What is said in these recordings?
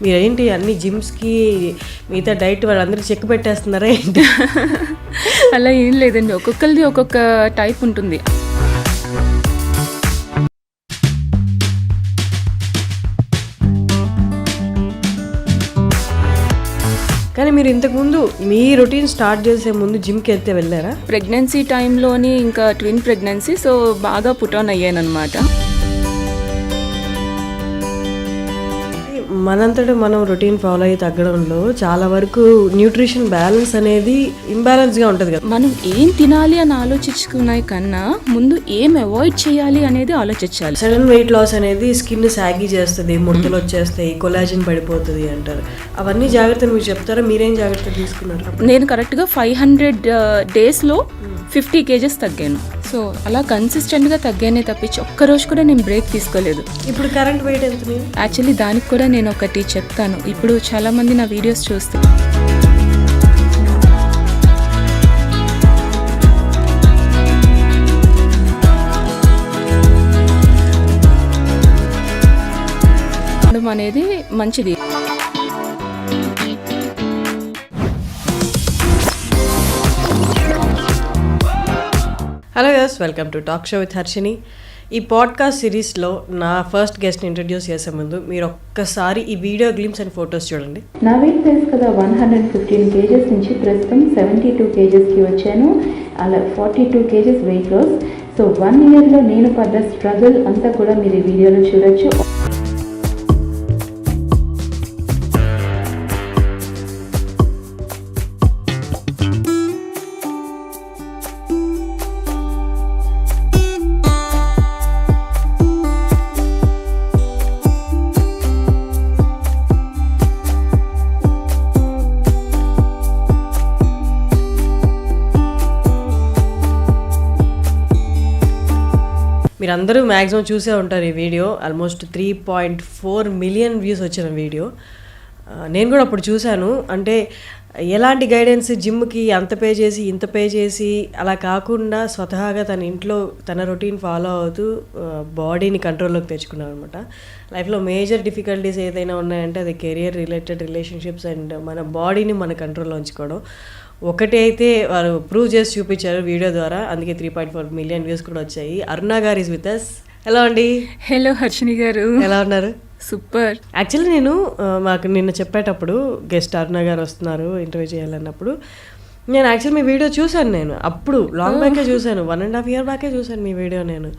మీరేంటి అన్ని జిమ్స్కి మిగతా డైట్ వాళ్ళందరూ చెక్ పెట్టేస్తున్నారా ఏంటి? అలా ఏం లేదండి, ఒక్కొక్కరిది ఒక్కొక్క టైప్ ఉంటుంది. కానీ మీరు ఇంతకుముందు మీ రొటీన్ స్టార్ట్ చేసే ముందు జిమ్కి వెళ్తే వెళ్ళారా? ప్రెగ్నెన్సీ టైంలోని ఇంకా ట్విన్ ప్రెగ్నెన్సీ, సో బాగా పుట్ ఆన్ అయ్యాను అనమాట. మనంతటా మనం రొటీన్ ఫాలో అయ్యి తగ్గడంలో చాలా వరకు న్యూట్రిషన్ బ్యాలెన్స్ అనేది ఇంబ్యాలెన్స్గా ఉంటుంది కదా. మనం ఏం తినాలి అని ఆలోచించుకునే కన్నా ముందు ఏం అవాయిడ్ చేయాలి అనేది ఆలోచించాలి. సడన్ వెయిట్ లాస్ అనేది స్కిన్ సాగి చేస్తుంది, ముడతలు వచ్చేస్తాయి, కొలాజిన్ పడిపోతుంది అంటారు. అవన్నీ జాగ్రత్తలు మీరు చెప్తారా? మీరేం జాగ్రత్తలు తీసుకున్నారు? నేను కరెక్ట్గా 500 డేస్లో 50 kgs తగ్గాను. సో అలా కన్సిస్టెంట్గా తగ్గానే తప్పించి ఒక్కరోజు కూడా నేను బ్రేక్ తీసుకోలేదు. ఇప్పుడు కరెంట్ వెయిట్ ఎంత? యాక్చువల్లీ దానికి కూడా నేను ఒకటి చెప్తాను. ఇప్పుడు చాలామంది నా వీడియోస్ చూస్తూ అనేది మంచిది. Hello yes, welcome to talk show with Harshini. ఈ పాడ్కాస్ట్ సిరీస్లో నా ఫస్ట్ గెస్ట్ని ఇంట్రడ్యూస్ చేసే ముందు మీరు ఒక్కసారి ఈ వీడియో గ్లిమ్స్ అండ్ ఫొటోస్ చూడండి. నా వెయిట్ తెలుసు కదా, 115 kgs నుంచి ప్రస్తుతం 72 kgsకి వచ్చాను. అలా 42 kgs వెయిట్ లాస్. సో 1 yearలో నేను పడ్డ స్ట్రగుల్ అంతా కూడా మీరు ఈ వీడియోలో చూడొచ్చు. మీరందరూ మ్యాక్సిమం చూసే ఉంటారు ఈ వీడియో. ఆల్మోస్ట్ 3.4 million వ్యూస్ వచ్చిన వీడియో. నేను కూడా అప్పుడు చూశాను. అంటే ఎలాంటి గైడెన్స్, జిమ్కి అంత పే చేసి ఇంత పే చేసి అలా కాకుండా స్వతహాగా తన ఇంట్లో తన రొటీన్ ఫాలో అవుతూ బాడీని కంట్రోల్లోకి తెచ్చుకున్నాను అనమాట. లైఫ్లో మేజర్ డిఫికల్టీస్ ఏదైనా ఉన్నాయంటే అది కెరియర్ రిలేటెడ్, రిలేషన్షిప్స్ అండ్ మన బాడీని మన కంట్రోల్లో ఉంచుకోవడం. ఒకటి అయితే వారు ప్రూవ్ చేసి చూపించారు వీడియో ద్వారా. అందుకే 3.4 million వ్యూస్ కూడా వచ్చాయి. అరుణ గారు ఈజ్ విత్ అస్. హలో అండి. హలో హర్షిని గారు, ఎలా ఉన్నారు? సూపర్. యాక్చువల్లీ నేను మాకు నిన్న చెప్పేటప్పుడు గెస్ట్ అరుణ గారు వస్తున్నారు ఇంటర్వ్యూ చేయాలన్నప్పుడు నేను యాక్చువల్లీ మీ వీడియో చూశాను. నేను అప్పుడు లాంగ్ బ్యాకే చూశాను, 1.5 year బ్యాకే చూశాను మీ వీడియో నేను.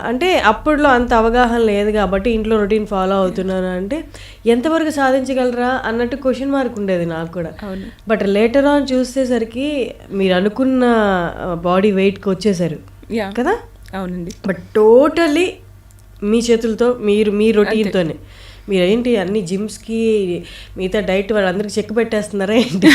అంటే అప్పట్లో అంత అవగాహన లేదు కాబట్టి ఇంట్లో రొటీన్ ఫాలో అవుతున్నాను అంటే ఎంతవరకు సాధించగలరా అన్నట్టు క్వశ్చన్ మార్క్ ఉండేది నాకు కూడా. బట్ లేటర్ ఆన్ చూసేసరికి మీరు అనుకున్న బాడీ వెయిట్కి వచ్చేసారు కదా. అవునండి. బట్ టోటల్లీ మీ చేతులతో మీరు మీ రొటీన్తోనే. మీరేంటి అన్ని జిమ్స్కి మిగతా డైట్ వాళ్ళందరికీ చెక్ పెట్టేస్తున్నారా ఏంటి?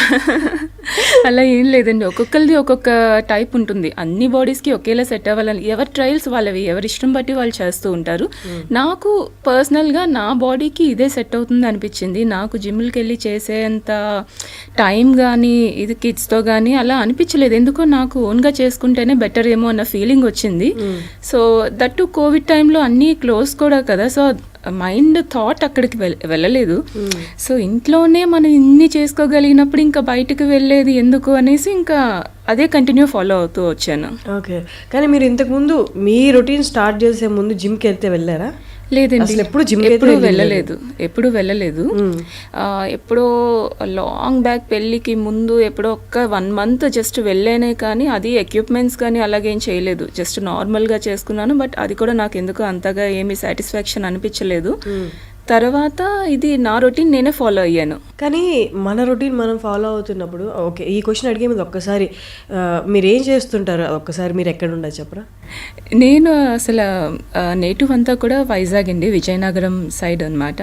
అలా ఏం లేదండి, ఒక్కొక్కరిది ఒక్కొక్క టైప్ ఉంటుంది. అన్ని బాడీస్కి ఒకేలా సెట్ అవ్వాలని ఎవరి ట్రయల్స్ వాళ్ళవి, ఎవరి ఇష్టం బట్టి వాళ్ళు చేస్తూ ఉంటారు. నాకు పర్సనల్గా నా బాడీకి ఇదే సెట్ అవుతుంది అనిపించింది. నాకు జిమ్కి వెళ్ళి చేసేంత టైం కానీ ఇది కిడ్స్తో కానీ అలా అనిపించలేదు. ఎందుకో నాకు ఓన్గా చేసుకుంటేనే బెటర్ ఏమో అన్న ఫీలింగ్ వచ్చింది. సో దట్టు కోవిడ్ టైంలో అన్నీ క్లోజ్ కూడా కదా. సో మైండ్ థాట్ అక్కడికి వెళ్ళలేదు. సో ఇంట్లోనే మనం ఇన్ని చేసుకోగలిగినప్పుడు ఇంకా బయటకు వెళ్ళేది ఎందుకు అనేసి ఇంకా అదే కంటిన్యూ ఫాలో అవుతూ వచ్చాను. ఓకే. కానీ మీరు ఇంతకుముందు మీ రొటీన్ స్టార్ట్ చేసే ముందు జిమ్కి వెళ్తే వెళ్ళారా? లేదండి, ఎప్పుడు వెళ్ళలేదు. ఎప్పుడో లాంగ్ బ్యాక్ పెళ్ళికి ముందు ఎప్పుడో ఒక్క 1 month జస్ట్ వెళ్ళానే, కానీ అది ఎక్విప్మెంట్స్ కానీ అలాగేం చేయలేదు. జస్ట్ నార్మల్గా చేసుకున్నాను. బట్ అది కూడా నాకు ఎందుకు అంతగా ఏమీ సాటిస్ఫాక్షన్ అనిపించలేదు. తర్వాత ఇది నా రొటీన్ నేనే ఫాలో అయ్యాను. కానీ మన రొటీన్ మనం ఫాలో అవుతున్నప్పుడు ఓకే, ఈ క్వశ్చన్ అడిగే ముందు ఒక్కసారి మీరు ఏం చేస్తుంటారు, ఒక్కసారి మీరు ఎక్కడ ఉండదు చెప్పరా? నేను అసలు నేటివ్ అంతా కూడా వైజాగ్ అండి, విజయనగరం సైడ్ అనమాట.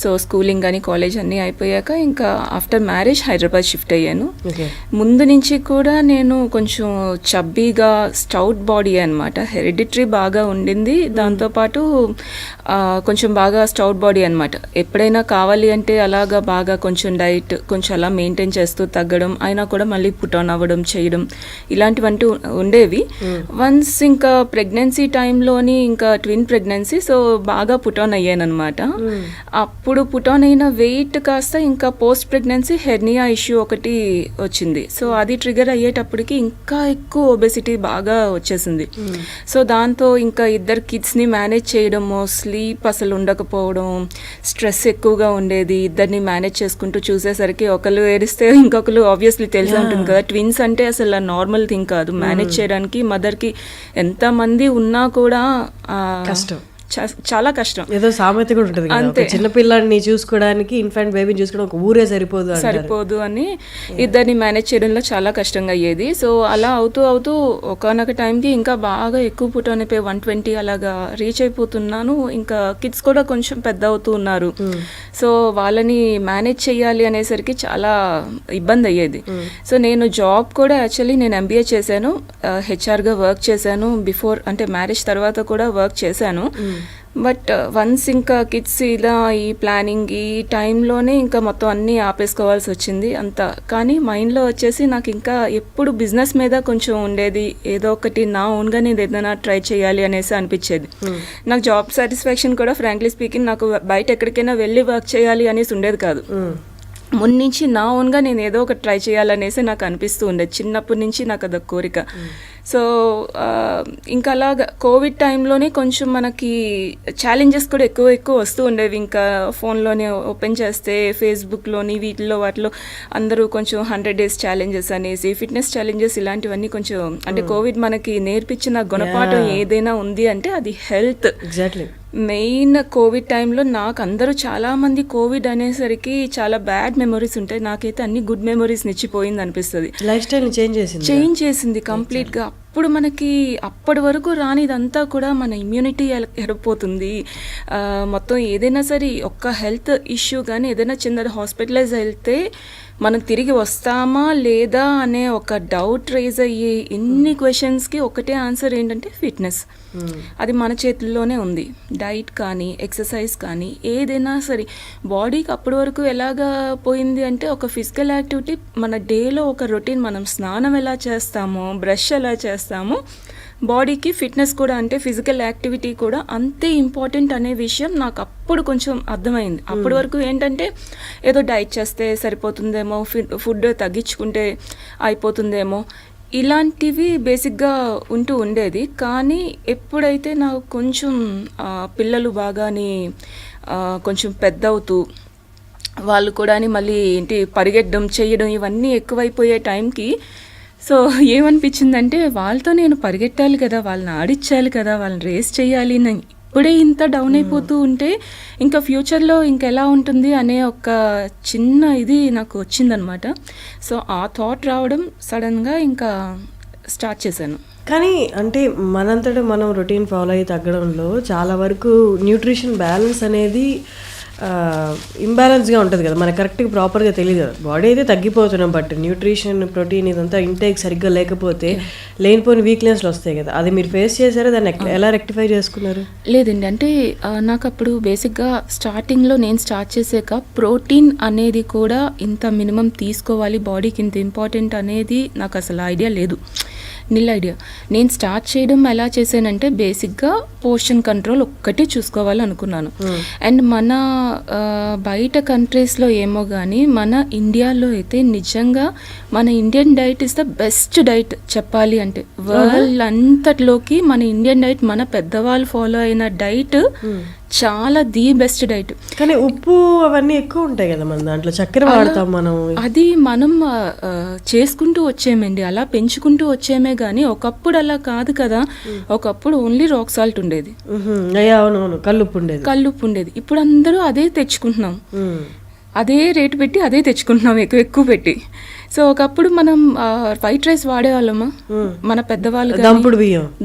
సో స్కూలింగ్ కానీ కాలేజ్ అన్నీ అయిపోయాక ఇంకా ఆఫ్టర్ మ్యారేజ్ హైదరాబాద్ షిఫ్ట్ అయ్యాను. ముందు నుంచి కూడా నేను కొంచెం చబ్బీగా స్టౌట్ బాడీ అనమాట, హెరిడిటరీ బాగా ఉండింది. దాంతోపాటు కొంచెం బాగా స్టౌట్ బాడీ బాడీ అనమాట. ఎప్పుడైనా కావాలి అంటే అలాగా బాగా కొంచెం డైట్ కొంచెం అలా మెయింటైన్ చేస్తూ తగ్గడం, అయినా కూడా మళ్ళీ పుట్ ఆన్ అవ్వడం చేయడం ఇలాంటివంటూ ఉండేవి. వన్స్ ఇంకా ప్రెగ్నెన్సీ టైంలోని ఇంకా ట్విన్ ప్రెగ్నెన్సీ, సో బాగా పుట్ ఆన్ అయ్యానమాట. అప్పుడు పుట్ ఆన్ అయిన వెయిట్ కాస్త ఇంకా పోస్ట్ ప్రెగ్నెన్సీ హెర్నియా ఇష్యూ ఒకటి వచ్చింది. సో అది ట్రిగర్ అయ్యేటప్పటికి ఇంకా ఎక్కువ ఒబెసిటీ బాగా వచ్చేసింది. సో దాంతో ఇంకా ఇద్దరు కిడ్స్ని మేనేజ్ చేయడము, స్లీప్ అసలు ఉండకపోవడం, స్ట్రెస్ ఎక్కువగా ఉండేది. ఇద్దరిని మేనేజ్ చేసుకుంటూ చూసేసరికి ఒకళ్ళు ఏడిస్తే ఇంకొకరు ఆబ్వియస్లీ తెలిసే ఉంటుంది కదా, ట్విన్స్ అంటే అసలు నార్మల్ థింగ్ కాదు. మేనేజ్ చేయడానికి మదర్కి ఎంతమంది ఉన్నా కూడా కష్టం, చాలా కష్టం. ఏదో సామెత కూడా ఉంటుంది అంతే, చిన్న పిల్లాడిని చూసుకోవడానికి ఇన్ఫాంట్ బేబీని చూసుకోవడం ఒక ఊరే సరిపోదు అని ఇద్దరిని మేనేజ్ చేయడంలో చాలా కష్టంగా అయ్యేది. సో అలా అవుతూ అవుతూ ఒకనొక టైంకి ఇంకా బాగా ఎక్కువ పుట్ ఆన్ అయిపోయి 120 అలాగా రీచ్ అయిపోతున్నాను. ఇంకా కిడ్స్ కూడా కొంచెం పెద్ద అవుతూ ఉన్నారు. సో వాళ్ళని మేనేజ్ చేయాలి అనేసరికి చాలా ఇబ్బంది అయ్యేది. సో నేను జాబ్ కూడా యాక్చువల్లీ నేను MBA చేశాను, హెచ్ఆర్గా వర్క్ చేశాను. బిఫోర్ అంటే మ్యారేజ్ తర్వాత కూడా వర్క్ చేశాను. బట్ వన్స్ ఇంకా కిడ్స్ ఇలా ఈ ప్లానింగ్ ఈ టైంలోనే ఇంకా మొత్తం అన్నీ ఆపేసుకోవాల్సి వచ్చింది అంతా. కానీ మైండ్లో వచ్చేసి నాకు ఇంకా ఎప్పుడు బిజినెస్ మీద కొంచెం ఉండేది, ఏదో ఒకటి నా ఓన్గా నేను ఏదైనా ట్రై చేయాలి అనేసి అనిపించేది. నాకు జాబ్ సాటిస్ఫాక్షన్ కూడా ఫ్రాంక్లీ స్పీకింగ్ నాకు బయట ఎక్కడికైనా వెళ్ళి వర్క్ చేయాలి అనేసి ఉండేది కాదు. ముందు నుంచి నా ఓన్గా నేను ఏదో ఒకటి ట్రై చేయాలనేసి నాకు అనిపిస్తూ ఉండేది. చిన్నప్పటి నుంచి నాకు అదొక కోరిక. సో ఇంకా అలాగా కోవిడ్ టైంలోనే కొంచెం మనకి ఛాలెంజెస్ కూడా ఎక్కువ వస్తూ ఉండేవి. ఇంకా ఫోన్లోనే ఓపెన్ చేస్తే ఫేస్బుక్లోని వీటిలో వాటిలో అందరూ కొంచెం 100 days ఛాలెంజెస్ అనేసి, ఫిట్నెస్ ఛాలెంజెస్ ఇలాంటివన్నీ కొంచెం అంటే కోవిడ్ మనకి నేర్పించిన గుణపాఠం ఏదైనా ఉంది అంటే అది హెల్త్. ఎగ్జాక్ట్లీ. మెయిన్ కోవిడ్ టైంలో నాకు అందరూ చాలామంది కోవిడ్ అనేసరికి చాలా బ్యాడ్ మెమరీస్ ఉంటాయి. నాకైతే అన్ని గుడ్ మెమరీస్ నిచ్చిపోయింది అనిపిస్తుంది. లైఫ్ స్టైల్ చేంజ్ చేసింది కంప్లీట్గా. అప్పుడు మనకి అప్పటి వరకు రానిదంతా కూడా మన ఇమ్యూనిటీ ఎరపోతుంది. మొత్తం ఏదైనా సరే ఒక్క హెల్త్ ఇష్యూ కానీ ఏదైనా చిన్నది హాస్పిటలైజ్ వెళ్తే మనం తిరిగి వస్తామా లేదా అనే ఒక డౌట్ రైజ్ అయ్యి ఎన్ని క్వశ్చన్స్కి ఒకటే ఆన్సర్ ఏంటంటే ఫిట్నెస్. అది మన చేతుల్లోనే ఉంది. డైట్ కానీ ఎక్సర్సైజ్ కానీ ఏదైనా సరే బాడీకి అప్పటి వరకు ఎలాగా పోయింది అంటే ఒక ఫిజికల్ యాక్టివిటీ మన డేలో ఒక రొటీన్, మనం స్నానం ఎలా చేస్తామో, బ్రష్ ఎలా చేస్తామో, బాడీకి ఫిట్నెస్ కూడా అంటే ఫిజికల్ యాక్టివిటీ కూడా అంతే ఇంపార్టెంట్ అనే విషయం నాకు అప్పుడు కొంచెం అర్థమైంది. అప్పటి వరకు ఏంటంటే ఏదో డైట్ చేస్తే సరిపోతుందేమో, ఫుడ్ తగ్గించుకుంటే అయిపోతుందేమో, ఇలాంటివి బేసిక్గా ఉంటూ ఉండేది. కానీ ఎప్పుడైతే నాకు కొంచెం పిల్లలు బాగాని కొంచెం పెద్ద అవుతూ వాళ్ళు కూడా మళ్ళీ ఏంటి పరిగెట్టడం చేయడం ఇవన్నీ ఎక్కువైపోయే టైంకి సో ఏమనిపించిందంటే వాళ్ళతో నేను పరిగెట్టాలి కదా, వాళ్ళని ఆడిచ్చాలి కదా, వాళ్ళని రేస్ చేయాలి. ఇప్పుడే ఇంత డౌన్ అయిపోతూ ఉంటే ఇంకా ఫ్యూచర్లో ఇంకెలా ఉంటుంది అనే ఒక చిన్న ఇది నాకు వచ్చిందనమాట. సో ఆ థాట్ రావడం సడన్గా ఇంకా స్టార్ట్ చేశాను. కానీ అంటే మనంతటా మనం రొటీన్ ఫాలో అయ్యి తగ్గడంలో చాలా వరకు న్యూట్రిషన్ బ్యాలెన్స్ అనేది ఇంబ్యాలెన్స్గా ఉంటుంది కదా, మనకు కరెక్ట్గా ప్రాపర్గా తెలియదు కదా. బాడీ అయితే తగ్గిపోతున్నాం, బట్ న్యూట్రిషన్ ప్రోటీన్ ఇదంతా ఇంటేక్ సరిగ్గా లేకపోతే లేనిపోయిన వీక్నెస్లు వస్తాయి కదా. అది మీరు ఫేస్ చేశారా, దాన్ని ఎలా రెక్టిఫై చేసుకున్నారు? లేదండి, అంటే నాకు అప్పుడు బేసిక్గా స్టార్టింగ్లో నేను స్టార్ట్ చేసాక ప్రోటీన్ అనేది కూడా ఇంత మినిమం తీసుకోవాలి, బాడీకి ఇంత ఇంపార్టెంట్ అనేది నాకు అసలు ఐడియా లేదు, నిల్ ఐడియా. నేను స్టార్ట్ చేయడం ఎలా చేశానంటే బేసిక్గా పోర్షన్ కంట్రోల్ ఒక్కటే చూసుకోవాలనుకున్నాను. అండ్ మన బయట కంట్రీస్లో ఏమో కానీ మన ఇండియాలో అయితే నిజంగా మన Indian diet is the best diet చెప్పాలి అంటే. వరల్డ్ అంతట్లోకి మన ఇండియన్ డైట్, మన పెద్దవాళ్ళు ఫాలో అయిన డైట్ చాలా ది బెస్ట్ డైట్. కానీ ఉప్పు అవన్నీ ఎక్కువ ఉంటాయి కదా మన దాంట్లో, చక్కెర వాడతాం మనం. అది మనం చేసుకుంటూ వచ్చేమండి, అలా పెంచుకుంటూ వచ్చేమే కానీ ఒకప్పుడు అలా కాదు కదా. ఒకప్పుడు ఓన్లీ రాక్ సాల్ట్ ఉండేది, అవునవును, కల్లుప్పు ఉండేది. ఇప్పుడు అందరూ అదే తెచ్చుకుంటున్నాం, అదే రేటు పెట్టి అదే తెచ్చుకుంటున్నాం ఎక్కువ పెట్టి. సో ఒకప్పుడు మనం వైట్ రైస్ వాడేవాళ్ళమా మన పెద్దవాళ్ళు,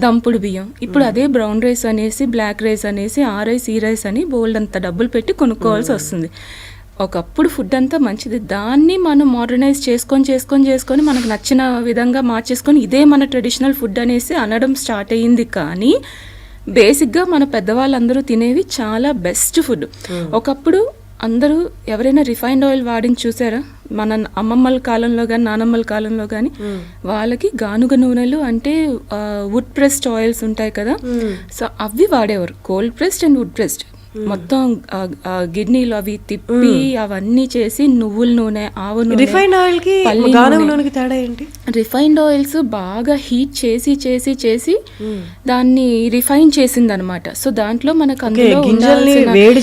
దంపుడు బియ్యం. ఇప్పుడు అదే బ్రౌన్ రైస్ అనేసి, బ్లాక్ రైస్ అనేసి, ఆ రైస్ ఈ రైస్ అని బోల్డ్ అంత డబ్బులు పెట్టి కొనుక్కోవాల్సి వస్తుంది. ఒకప్పుడు ఫుడ్ అంతా మంచిది, దాన్ని మనం మోడర్నైజ్ చేసుకొని మనకు నచ్చిన విధంగా మార్చేసుకొని ఇదే మన ట్రెడిషనల్ ఫుడ్ అనేసి అనడం స్టార్ట్ అయ్యింది. కానీ బేసిక్గా మన పెద్దవాళ్ళందరూ తినేవి చాలా బెస్ట్ ఫుడ్. ఒకప్పుడు అందరూ ఎవరైనా రిఫైన్డ్ ఆయిల్ వాడిని చూసారా? మన అమ్మమ్మల కాలంలో కానీ నానమ్మల కాలంలో కానీ వాళ్ళకి గానుగ నూనెలు అంటే వుడ్ ప్రెస్డ్ ఆయిల్స్ ఉంటాయి కదా, సో అవి వాడేవారు. Cold pressed and would pressed మొత్తం గిడ్నీలు అవి తిప్పి అవన్నీ చేసి నువ్వుల నూనె, ఆవు నూనె, రిఫైన్డ్ ఆయిల్ కి గానుగ నూనెకి తేడా ఏంటి? రిఫైన్డ్ ఆయిల్స్ బాగా హీట్ చేసి చేసి చేసి దాన్ని రిఫైన్ చేసింది అనమాట. సో దాంట్లో మనకు అందులో వేడి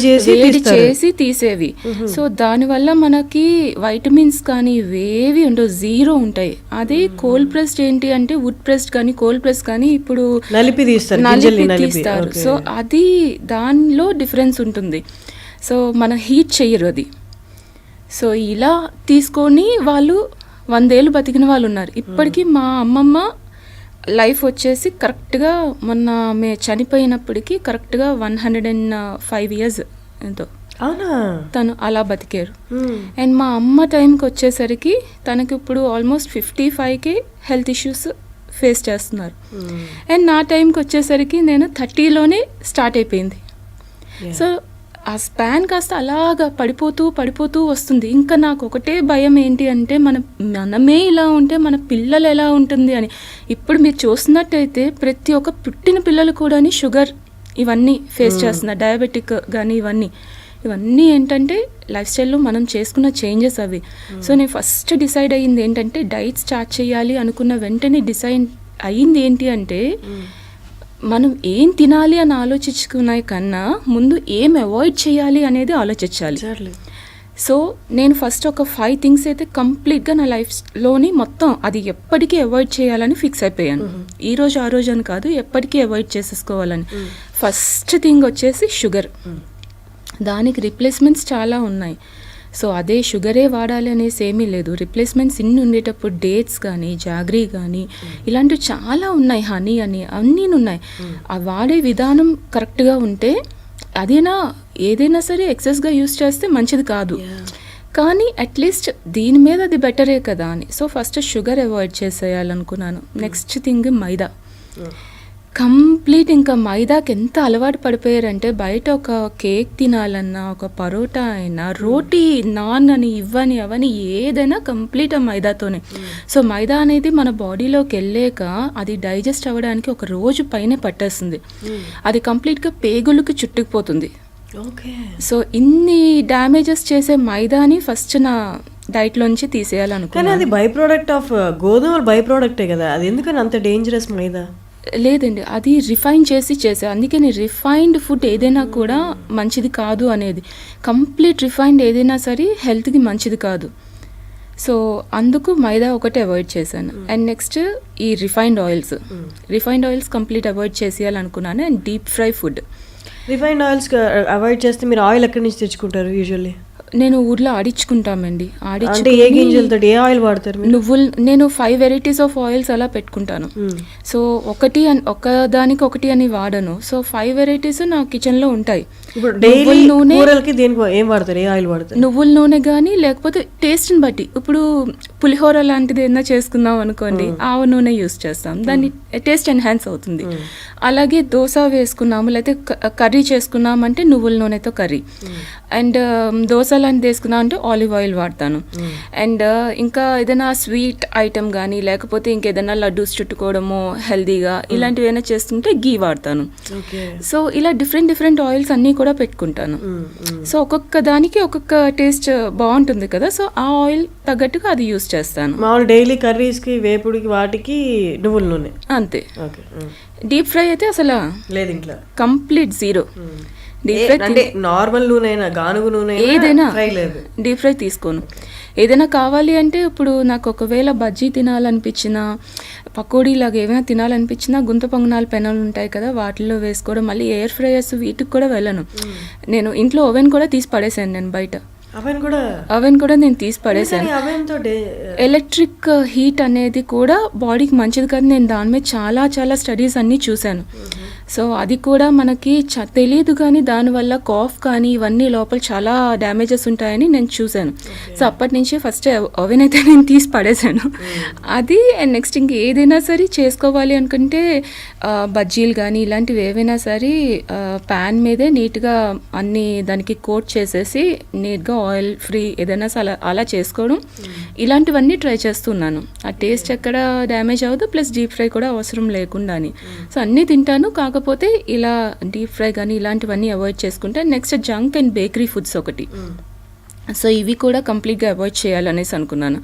చేసి తీసేవి. సో దానివల్ల మనకి వైటమిన్స్ కానీ ఇవేవి ఉండవు, జీరో ఉంటాయి. అదే కోల్డ్ ప్రెస్డ్ ఏంటి అంటే వుడ్ ప్రెస్డ్ కానీ కోల్డ్ ప్రెస్ కానీ ఇప్పుడు నలిపి తీస్తారు. సో అది దానిలో డిఫరెన్స్ ఉంటుంది. సో మనం హీట్ చెయ్యరు అది. సో ఇలా తీసుకొని వాళ్ళు 100 ఏళ్ళు బతికిన వాళ్ళు ఉన్నారు. ఇప్పటికీ మా అమ్మమ్మ లైఫ్ వచ్చేసి కరెక్ట్గా మొన్న ఆమె చనిపోయినప్పటికీ కరెక్ట్గా 105 ఇయర్స్ ఎంతో తను అలా బతికారు. అండ్ మా అమ్మ టైంకి వచ్చేసరికి తనకి ఇప్పుడు ఆల్మోస్ట్ 55కే హెల్త్ ఇష్యూస్ ఫేస్ చేస్తున్నారు. అండ్ నా టైంకి వచ్చేసరికి నేను 30లోనే స్టార్ట్ అయిపోయింది. సో ఆ స్పాన్ కాస్త అలాగా పడిపోతూ వస్తుంది. ఇంకా నాకు ఒకటే భయం ఏంటి అంటే మనమే ఇలా ఉంటే మన పిల్లలు ఎలా ఉంటుంది అని. ఇప్పుడు మీరు చూస్తున్నట్టయితే ప్రతి ఒక్క పుట్టిన పిల్లలు కూడా షుగర్ ఇవన్నీ ఫేస్ చేస్తున్నారు, డయాబెటిక్ కానీ ఇవన్నీ ఏంటంటే లైఫ్ స్టైల్లో మనం చేసుకున్న చేంజెస్ అవి. సో నేను ఫస్ట్ డిసైడ్ అయ్యింది ఏంటంటే డైట్ స్టార్ట్ చేయాలి అనుకున్న వెంటనే డిసైడ్ అయ్యింది ఏంటి అంటే మనం ఏం తినాలి అని ఆలోచించుకునే కన్నా ముందు ఏం అవాయిడ్ చేయాలి అనేది ఆలోచించాలి. సో నేను ఫస్ట్ ఒక 5 థింగ్స్ అయితే కంప్లీట్గా నా లైఫ్లోని మొత్తం అది ఎప్పటికీ అవాయిడ్ చేయాలని ఫిక్స్ అయిపోయాను. ఈ రోజు ఆ రోజు అని కాదు, ఎప్పటికీ అవాయిడ్ చేసేసుకోవాలని. ఫస్ట్ థింగ్ వచ్చేసి షుగర్. దానికి రిప్లేస్మెంట్స్ చాలా ఉన్నాయి. సో అదే షుగరే వాడాలి అనేసి ఏమీ లేదు. రిప్లేస్మెంట్స్ ఇన్ని ఉండేటప్పుడు డేట్స్ కానీ జాగ్రీ కానీ ఇలాంటివి చాలా ఉన్నాయి, హనీ అని అన్నీ ఉన్నాయి. ఆ వాడే విధానం కరెక్ట్గా ఉంటే ఏదైనా సరే ఎక్సెస్గా యూస్ చేస్తే మంచిది కాదు, కానీ అట్లీస్ట్ దీని మీద అది బెటరే కదా అని. సో ఫస్ట్ షుగర్ అవాయిడ్ చేసేయాలనుకున్నాను. నెక్స్ట్ థింగ్ మైదా. కంప్లీట్ ఇంకా మైదాకి ఎంత అలవాటు పడిపోయారంటే బయట ఒక కేక్ తినాలన్నా, ఒక పరోటా అయినా, రోటీ, నాన్ అని ఇవ్వని అవని ఏదైనా కంప్లీట్ ఆ మైదాతోనే. సో మైదా అనేది మన బాడీలోకి వెళ్ళాక అది డైజెస్ట్ అవ్వడానికి ఒక రోజు పైనే పట్టేస్తుంది. అది కంప్లీట్గా పేగులకు చుట్టుకుపోతుంది. సో ఇన్ని డ్యామేజెస్ చేసే మైదాని ఫస్ట్ నా డైట్లోంచి తీసేయాలనుకున్నాను. అది బై ప్రోడక్ట్ ఆఫ్ గోధుమల బై ప్రోడక్టే కదా, అది ఎందుకని అంత డేంజరస్ మైదా? లేదండి, అది రిఫైన్ చేసే అందుకే రిఫైన్డ్ ఫుడ్ ఏదైనా కూడా మంచిది కాదు అనేది. కంప్లీట్ రిఫైన్డ్ ఏదైనా సరే హెల్త్కి మంచిది కాదు. సో అందుకు మైదా ఒకటే అవాయిడ్ చేశాను. అండ్ నెక్స్ట్ ఈ రిఫైన్డ్ ఆయిల్స్ కంప్లీట్ అవాయిడ్ చేసేయాలనుకున్నాను. And deep fry food. Refined oils avoid చేస్తే మీరు ఆయిల్ ఎక్కడి నుంచి తెచ్చుకుంటారు యూజువల్లీ? నేను ఊర్లో ఆడించుకుంటామండి. ఏ గింజలతో ఏ ఆయిల్ వాడతారు? నువ్వులు. నేను 5 వెరైటీస్ ఆఫ్ ఆయిల్స్ అలా పెట్టుకుంటాను. సో ఒకదానికి ఒకటి అని వాడను. సో 5 వెరైటీస్ నా కిచెన్ లో ఉంటాయి. నువ్వుల నూనె కానీ లేకపోతే టేస్ట్ ని బట్టి. ఇప్పుడు పులిహోర లాంటిది ఏదైనా చేసుకుందాం అనుకోండి, ఆవ నూనె యూస్ చేస్తాం, దాన్ని టేస్ట్ ఎన్హాన్స్ అవుతుంది. అలాగే దోశ వేసుకున్నాము లేకపోతే కర్రీ చేసుకున్నాం అంటే నువ్వుల నూనెతో కర్రీ. అండ్ దోశ లాంటిది వేసుకున్నాం అంటే ఆలివ్ ఆయిల్ వాడతాను. అండ్ ఇంకా ఏదైనా స్వీట్ ఐటమ్ కానీ లేకపోతే ఇంకేదైనా లడ్డూస్ చుట్టుకోవడము హెల్దీగా ఇలాంటివి ఏమైనా చేస్తుంటే గీ వాడతాను. సో ఇలా డిఫరెంట్ ఆయిల్స్ అన్నీ కూడా పెట్టుకుంటాను. సో ఒక్కొక్క దానికి ఒక్కొక్క టేస్ట్ బాగుంటుంది కదా, సో ఆ ఆయిల్ తగ్గట్టుగా అది యూస్ చేస్తాను. మామూలు డైలీ కర్రీస్కి వేపుడికి వాటికి నువ్వుల నూనె అంతే. డీప్ ఫ్రై అయితే అసలు లేదు, ఇంట్లో కంప్లీట్ జీరో. నార్మల్ నూనె గానుగ నూనె ఏదైనా డీప్ ఫ్రై తీసుకోను. ఏదైనా కావాలి అంటే ఇప్పుడు నాకు ఒకవేళ బజ్జీ తినాలనిపించినా, పకోడీ లాగా ఏమైనా తినాలనిపించినా గుంత పొంగనాల పెనాలు ఉంటాయి కదా, వాటిల్లో వేసుకోవడం. మళ్ళీ ఎయిర్ ఫ్రైయర్స్ వీటికి కూడా వెళ్ళను. నేను ఇంట్లో ఓవెన్ కూడా తీసి పడేసాను. నేను బయట ఓవెన్ కూడా నేను తీసి పడేసాను. ఎలక్ట్రిక్ హీట్ అనేది కూడా బాడీకి మంచిది కాదు. నేను దాని మీద చాలా స్టడీస్ అన్నీ చూశాను. సో అది కూడా మనకి తెలియదు, కానీ దానివల్ల కాఫ్ కానీ ఇవన్నీ లోపల చాలా డ్యామేజెస్ ఉంటాయని నేను చూశాను. సో అప్పటి నుంచి ఫస్ట్ ఓవెన్ అయితే నేను తీసి పడేశాను. అది అండ్ నెక్స్ట్ ఇంక ఏదైనా సరే చేసుకోవాలి అనుకుంటే బజ్జీలు కానీ ఇలాంటివి ఏవైనా సరే ప్యాన్ మీదే నీట్గా అన్ని దానికి కోట్ చేసేసి నీట్గా ఆయిల్ ఫ్రీ ఏదైనా అలా చేసుకోవడం, ఇలాంటివన్నీ ట్రై చేస్తున్నాను. ఆ టేస్ట్ ఎక్కడ డ్యామేజ్ అవ్వదు, ప్లస్ డీప్ ఫ్రై కూడా అవసరం లేకుండా అని. సో అన్నీ తింటాను, కాకపోతే ఇలా డీప్ ఫ్రై కానీ ఇలాంటివన్నీ అవాయిడ్ చేసుకుంటే. Next junk and bakery foods ఒకటి, సో ఇవి కూడా కంప్లీట్గా అవాయిడ్ చేయాలనేసి అనుకున్నాను.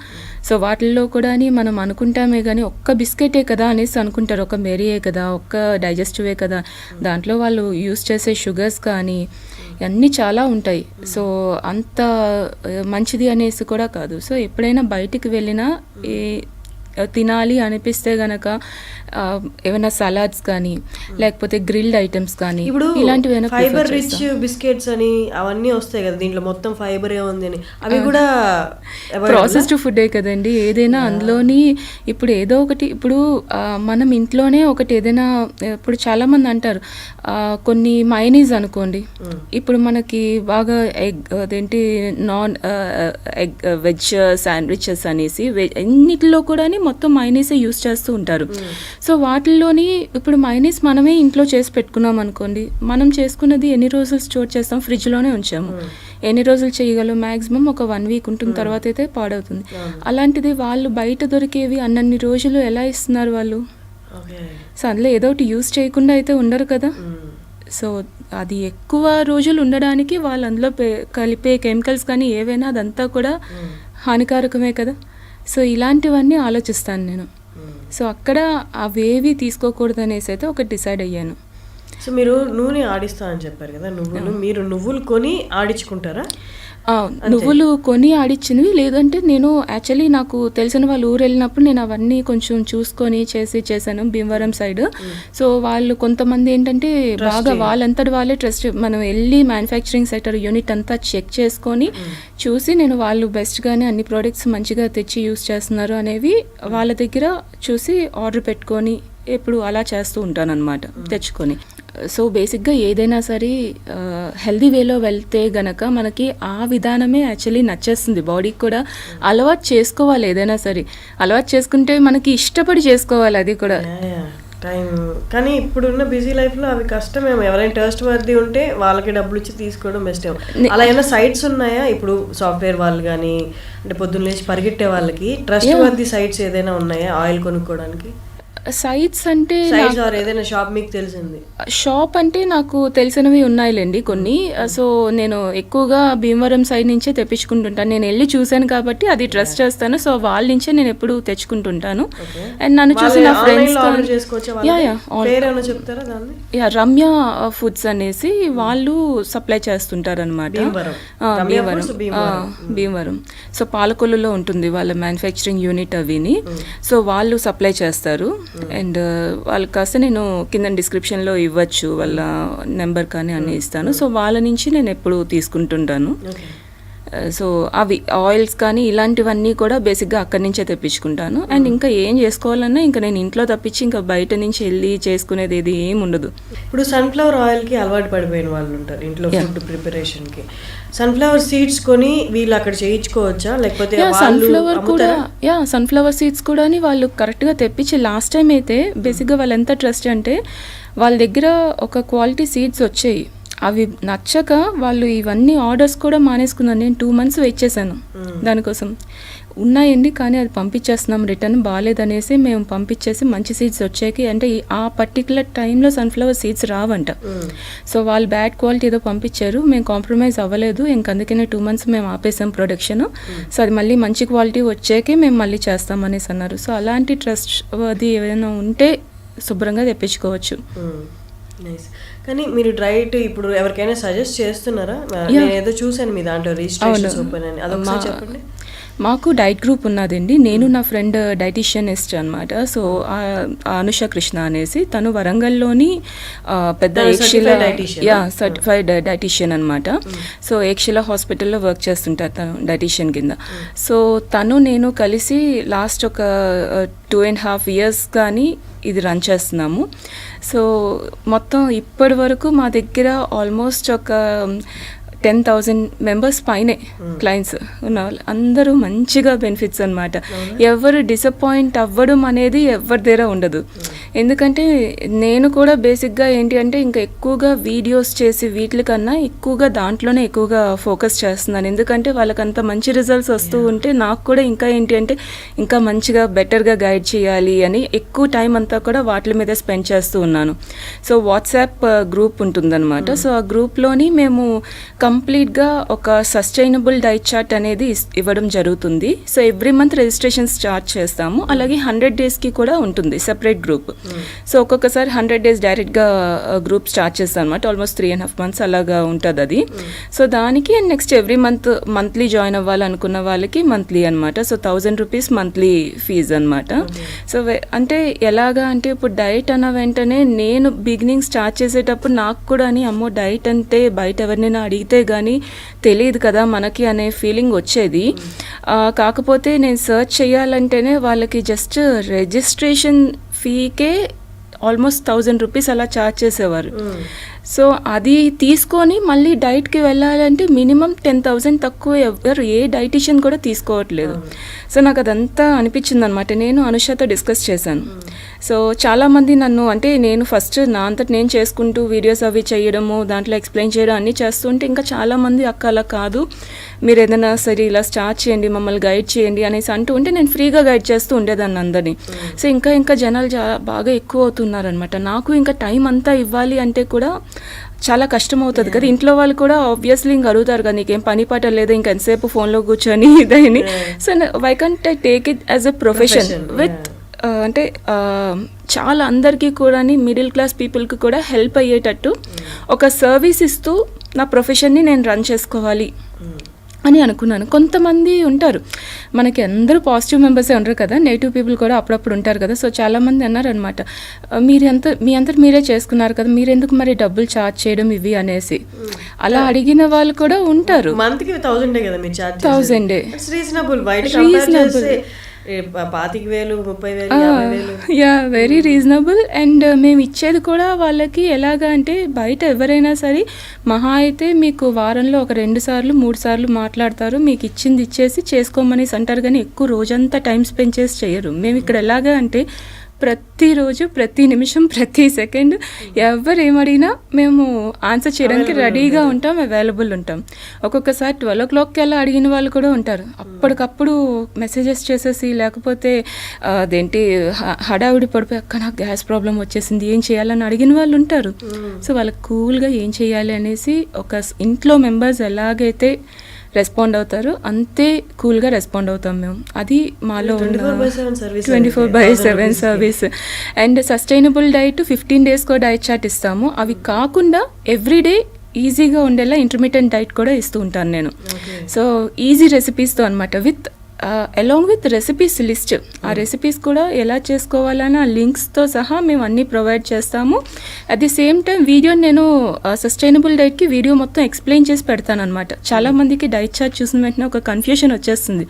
సో వాటిల్లో కూడా మనం అనుకుంటామే కానీ ఒక్క బిస్కెటే కదా అనేసి అనుకుంటారు, ఒక మెరీయే కదా, ఒక్క డైజెస్టివే కదా, దాంట్లో వాళ్ళు యూస్ చేసే షుగర్స్ కానీ అన్నీ చాలా ఉంటాయి. సో అంత మంచిది అనేసి కూడా కాదు. సో ఎప్పుడైనా బయటికి వెళ్ళినా తినాలి అనిపిస్తే గనక ఏమైనా సలాడ్స్ కానీ లేకపోతే గ్రిల్డ్ ఐటమ్స్ కానీ ఇప్పుడు ఇలాంటివి ఫైబర్ రిచ్ బిస్కెట్స్ అని అవన్నీ వస్తాయి కదా, దీంట్లో మొత్తం ఫైబర్ ఉంది అని, అవి కూడా ప్రాసెస్డ్ ఫుడ్డే కదండి ఏదైనా. అందులోని ఇప్పుడు ఏదో ఒకటి, ఇప్పుడు మనం ఇంట్లోనే ఒకటి ఏదైనా, ఇప్పుడు చాలా మంది అంటారు కొన్ని మైనీస్ అనుకోండి, ఇప్పుడు మనకి బాగా అదేంటి నాన్ ఎగ్ వెజ్ శాండ్విచెస్ అనేసి అన్నిటిలో కూడా మొత్తం మైనీసే యూస్ చేస్తూ ఉంటారు. సో వాటిల్లోని ఇప్పుడు మైనీస్ మనమే ఇంట్లో చేసి పెట్టుకున్నాం అనుకోండి, మనం చేసుకున్నది ఎన్ని రోజులు స్టోర్ చేస్తాం, ఫ్రిడ్జ్లోనే ఉంచాము, ఎన్ని రోజులు చేయగలం, మ్యాక్సిమం ఒక 1 వీక్ ఉంటుంది, తర్వాత అయితే పాడవుతుంది. అలాంటిది వాళ్ళు బయట దొరికేవి అన్నన్ని రోజులు ఎలా ఇస్తున్నారు వాళ్ళు? సో అందులో ఏదో ఒకటి యూస్ చేయకుండా అయితే ఉండరు కదా. సో అది ఎక్కువ రోజులు ఉండడానికి వాళ్ళు అందులో కలిపే కెమికల్స్ కానీ ఏవైనా అదంతా కూడా హానికారకమే కదా. సో ఇలాంటివన్నీ ఆలోచిస్తాను నేను. సో అక్కడ అవేవి తీసుకోకూడదు అనేసి అయితే ఒకటి డిసైడ్ అయ్యాను. సో మీరు నూనె ఆడిస్తా అని చెప్పారు కదా, మీరు నువ్వులు కొని ఆడించుకుంటారా? నువ్వులు కొని ఆడిచ్చినవి, లేదంటే నేను యాక్చువల్లీ నాకు తెలిసిన వాళ్ళు ఊరు వెళ్ళినప్పుడు నేను అవన్నీ కొంచెం చూసుకొని చేశాను భీమవరం సైడ్. సో వాళ్ళు కొంతమంది ఏంటంటే బాగా వాళ్ళంతటి వాళ్ళే ట్రస్ట్, మనం వెళ్ళి మ్యానుఫ్యాక్చరింగ్ సెక్టర్ యూనిట్ అంతా చెక్ చేసుకొని చూసి నేను వాళ్ళు బెస్ట్గానే అన్ని ప్రోడక్ట్స్ మంచిగా తెచ్చి యూస్ చేస్తున్నారు అనేవి వాళ్ళ దగ్గర చూసి ఆర్డర్ పెట్టుకొని ఎప్పుడు అలా చేస్తూ ఉంటాను అనమాట తెచ్చుకొని. సో బేసిక్గా ఏదైనా సరే హెల్దీ వేలో వెళ్తే గనక మనకి ఆ విధానమే యాక్చువల్లీ నచ్చేస్తుంది, బాడీకి కూడా అలవాటు చేసుకోవాలి. ఏదైనా సరే అలవాటు చేసుకుంటే మనకి ఇష్టపడి చేసుకోవాలి అది కూడా. టైం కానీ ఇప్పుడున్న బిజీ లైఫ్లో అవి కష్టమేమో, ఎవరైనా ట్రస్ట్ వర్ది ఉంటే వాళ్ళకి డబ్బులు ఇచ్చి తీసుకోవడం బెస్ట్ ఏమో. అలా ఏమైనా సైట్స్ ఉన్నాయా ఇప్పుడు సాఫ్ట్వేర్ వాళ్ళు కానీ, అంటే పొద్దున్న లేచి పరిగెట్టే వాళ్ళకి ట్రస్ట్ వర్ది సైట్స్ ఏదైనా ఉన్నాయా ఆయిల్ కొనుక్కోవడానికి? సైట్స్ అంటే ఏదైనా షాప్ మీకు తెలిసింది? షాప్ అంటే నాకు తెలిసినవి ఉన్నాయిలేండి కొన్ని. సో నేను ఎక్కువగా భీమవరం సైడ్ నుంచే తెప్పించుకుంటుంటాను, నేను వెళ్ళి చూశాను కాబట్టి అది ట్రస్ట్ చేస్తాను. సో వాళ్ళ నుంచే నేను ఎప్పుడు తెచ్చుకుంటుంటాను. అండ్ నన్ను చూసిన ఫ్రెండ్స్ రమ్య ఫుడ్స్ అనేసి వాళ్ళు సప్లై చేస్తుంటారు అనమాట భీమవరం. సో పాలకొల్లులో ఉంటుంది వాళ్ళ మ్యానుఫ్యాక్చరింగ్ యూనిట్ అవిని. సో వాళ్ళు సప్లై చేస్తారు. అండ్ వాళ్ళకి కాస్త నేను కింద డిస్క్రిప్షన్లో ఇవ్వచ్చు వాళ్ళ నెంబర్ కానీ అన్నీ ఇస్తాను. సో వాళ్ళ నుంచి నేను ఎప్పుడు తీసుకుంటుంటాను. సో అవి ఆయిల్స్ కానీ ఇలాంటివన్నీ కూడా బేసిక్గా అక్కడి నుంచే తెప్పించుకుంటాను. అండ్ ఇంకా ఏం చేసుకోవాలన్నా ఇంకా నేను ఇంట్లో తప్పించి ఇంకా బయట నుంచి వెళ్ళి చేసుకునేది ఏది ఏమి ఉండదు. ఇప్పుడు సన్ఫ్లవర్ ఆయిల్కి అలవాటు పడిపోయిన వాళ్ళు ఉంటారు ఇంట్లో ఫుడ్ ప్రిపరేషన్కి. సన్ఫ్లవర్ సీడ్స్ కొని వీళ్ళు అక్కడ చేయించుకోవచ్చా, లేకపోతే సన్ఫ్లవర్ సీడ్స్ కూడా వాళ్ళు కరెక్ట్గా తెప్పించి, లాస్ట్ టైం అయితే బేసిక్గా వాళ్ళు ఎంత ట్రస్ట్ అంటే వాళ్ళ దగ్గర ఒక క్వాలిటీ సీడ్స్ వచ్చాయి, అవి నచ్చక వాళ్ళు ఇవన్నీ ఆర్డర్స్ కూడా మానేసుకున్నాను. నేను 2 months వెయిట్ చేశాను దానికోసం. ఉన్నాయండి కానీ అది పంపించేస్తున్నాం రిటర్న్, బాగాలేదనేసి మేము పంపించేసి మంచి సీడ్స్ వచ్చాయి. అంటే ఆ పర్టికులర్ టైంలో సన్ఫ్లవర్ సీడ్స్ రావంట. సో వాళ్ళు బ్యాడ్ క్వాలిటీ ఏదో పంపించారు, మేము కాంప్రమైజ్ అవ్వలేదు, అందుకనే 2 months మేము ఆపేసాం ప్రొడక్షన్. సో అది మళ్ళీ మంచి క్వాలిటీ వచ్చాకే మేము మళ్ళీ చేస్తామనేసి అన్నారు. సో అలాంటి ట్రస్ట్ అది ఏదైనా ఉంటే శుభ్రంగా తెప్పించుకోవచ్చు. కానీ మీరు డైట్ ఇప్పుడు ఎవరికైనా సజెస్ట్ చేస్తున్నారా? నేను ఏదో చూసాను మీ దాంట్లో రిజిస్ట్రేషన్ ఓపెన్ అని, అదొకసారి చెప్పండి. మాకు డైట్ గ్రూప్ ఉన్నదండి. నేను నా ఫ్రెండ్ డైటీషియనిస్ట్ అనమాట. సో అనుష కృష్ణ అనేసి తను వరంగల్లోని పెద్ద ఏక్షిలా సర్టిఫైడ్ డైటీషియన్ అనమాట. సో ఏక్షిలా హాస్పిటల్లో వర్క్ చేస్తుంటారు తను డైటీషియన్ కింద. సో తను నేను కలిసి లాస్ట్ ఒక 2.5 years కానీ ఇది రన్ చేస్తున్నాము. సో మొత్తం ఇప్పటి వరకు మా దగ్గర ఆల్మోస్ట్ ఒక 10,000 మెంబర్స్ పైనే క్లయింట్స్ ఉన్న వాళ్ళు అందరూ మంచిగా బెనిఫిట్స్ అనమాట. ఎవరు డిసప్పాయింట్ అవ్వడం అనేది ఎవరి దగ్గర ఉండదు. ఎందుకంటే నేను కూడా బేసిక్గా ఏంటి అంటే ఇంకా ఎక్కువగా వీడియోస్ చేసి వీటికన్నా ఎక్కువగా దాంట్లోనే ఎక్కువగా ఫోకస్ చేస్తున్నాను. ఎందుకంటే వాళ్ళకంత మంచి రిజల్ట్స్ వస్తూ ఉంటే నాకు కూడా ఇంకా ఏంటి అంటే ఇంకా మంచిగా బెటర్గా గైడ్ చేయాలి అని ఎక్కువ టైం అంతా కూడా వాటి మీదే స్పెండ్ చేస్తూ ఉన్నాను. సో వాట్సాప్ గ్రూప్ ఉంటుందన్నమాట. సో ఆ గ్రూప్లోని మేము కంప్లీట్గా ఒక సస్టైనబుల్ డైట్ చార్ట్ అనేది ఇవ్వడం జరుగుతుంది. So every month registration start చేస్తాము. అలాగే 100 daysకి కూడా ఉంటుంది సెపరేట్ గ్రూప్. సో ఒక్కొక్కసారి 100 days డైరెక్ట్గా గ్రూప్ స్టార్ట్ చేస్తాను అనమాట. ఆల్మోస్ట్ 3.5 months అలాగా ఉంటుంది అది. సో దానికి నెక్స్ట్ ఎవ్రీ మంత్లీ జాయిన్ అవ్వాలనుకున్న వాళ్ళకి మంత్లీ అనమాట. సో 1,000 rupees మంత్లీ ఫీజు అనమాట. సో అంటే ఎలాగా అంటే ఇప్పుడు డైట్ అన్న వెంటనే నేను బిగినింగ్ స్టార్ట్ చేసేటప్పుడు నాకు కూడా అని అమ్మో డైట్ అంటే బయట ఎవరినైనా అడిగితే కానీ తెలియదు కదా మనకి అనే ఫీలింగ్ వచ్చేది. కాకపోతే నేను సర్చ్ చేయాలంటేనే వాళ్ళకి జస్ట్ రిజిస్ట్రేషన్ ఫీకే ఆల్మోస్ట్ 1,000 rupees అలా ఛార్జ్ చేసేవారు. సో అది తీసుకొని మళ్ళీ డైట్కి వెళ్ళాలంటే మినిమం 10,000 తక్కువ ఎవరు ఏ డైటీషియన్ కూడా తీసుకోవట్లేదు. సో నాకు అదంతా అనిపించింది అనమాట. నేను అనుషతో డిస్కస్ చేశాను. సో చాలామంది నన్ను అంటే నేను ఫస్ట్ నా అంతటి నేను చేసుకుంటూ వీడియోస్ అవి చేయడము దాంట్లో ఎక్స్ప్లెయిన్ చేయడం అన్నీ చేస్తుంటే ఇంకా చాలామంది అక్క అలా కాదు మీరు ఏదైనా సరే ఇలా స్టార్ట్ చేయండి మమ్మల్ని గైడ్ చేయండి అనేసి అంటూ ఉంటే నేను ఫ్రీగా గైడ్ చేస్తూ ఉండేదాన్ని అందరినీ. సో ఇంకా జనాలు బాగా ఎక్కువ అవుతున్నారనమాట. నాకు ఇంకా టైం అంతా ఇవ్వాలి అంటే కూడా చాలా కష్టం అవుతుంది కదా. ఇంట్లో వాళ్ళు కూడా ఆబ్వియస్లీ ఇంక అడుగుతారు కదా నీకేం పని పాట లేదా ఇంకా ఎంతసేపు ఫోన్లో కూర్చొని ఇదని. So why can't I take it as a profession with అంటే చాలా అందరికీ కూడా మిడిల్ క్లాస్ పీపుల్కి కూడా హెల్ప్ అయ్యేటట్టు ఒక సర్వీస్ ఇస్తూ నా ప్రొఫెషన్ని నేను రన్ చేసుకోవాలి అని అనుకున్నాను. కొంతమంది ఉంటారు మనకి అందరూ పాజిటివ్ మెంబర్సే ఉంటారు కదా, నెగిటివ్ పీపుల్ కూడా అప్పుడప్పుడు ఉంటారు కదా. సో చాలామంది అన్నారనమాట మీ అంతా మీరే చేసుకున్నారు కదా మీరెందుకు మరి డబ్బులు ఛార్జ్ చేయడం ఇవి అనేసి అలా అడిగిన వాళ్ళు కూడా ఉంటారు. మంత్కి 1,000 కదా మీరు charge 1,000 reasonable 25,000 30,000 yeah very reasonable. And మేము ఇచ్చేది కూడా వాళ్ళకి ఎలాగా అంటే బయట ఎవరైనా సరే మహా అయితే మీకు వారంలో ఒక 2 సార్లు 3 సార్లు మాట్లాడతారు, మీకు ఇచ్చింది ఇచ్చేసి చేసుకోమనేసి అంటారు, కానీ ఎక్కువ రోజంతా టైం స్పెండ్ చేసి చేయరు. మేము ఇక్కడ ఎలాగా అంటే ప్రతిరోజు ప్రతి నిమిషం ప్రతి సెకండ్ ఎవరు ఏమడిగినా మేము ఆన్సర్ చేయడానికి రెడీగా ఉంటాం, అవైలబుల్ ఉంటాం. ఒక్కొక్కసారి 12 o'clockకి అలా అడిగిన వాళ్ళు కూడా ఉంటారు. అప్పటికప్పుడు మెసేజెస్ చేసేసి లేకపోతే అదేంటి హడావిడి పడిపోయి అక్క నాకు గ్యాస్ ప్రాబ్లం వచ్చేసింది ఏం చేయాలని అడిగిన వాళ్ళు ఉంటారు. సో వాళ్ళకి కూల్గా ఏం చేయాలి అనేసి ఒక ఇంట్లో మెంబర్స్ ఎలాగైతే రెస్పాండ్ అవుతారు అంతే కూల్గా రెస్పాండ్ అవుతాం మేము. అది మాలో 24/7 service. And sustainable diet 15 days diet chart ఇస్తాము. అవి కాకుండా ఎవ్రీడే ఈజీగా ఉండేలా ఇంటర్మీడియట్ డైట్ కూడా ఇస్తూ ఉంటాను నేను. సో ఈజీ రెసిపీస్తో అనమాట with along with recipes list. ఆ రెసిపీస్ కూడా ఎలా చేసుకోవాలని ఆ లింక్స్తో సహా మేము అన్నీ ప్రొవైడ్ చేస్తాము. At the same time video నేను సస్టైనబుల్ డైట్కి వీడియో మొత్తం ఎక్స్ప్లెయిన్ చేసి పెడతాను అనమాట. చాలామందికి డైట్ చార్ట్ చూసిన వెంటనే ఒక కన్ఫ్యూషన్ వచ్చేస్తుంది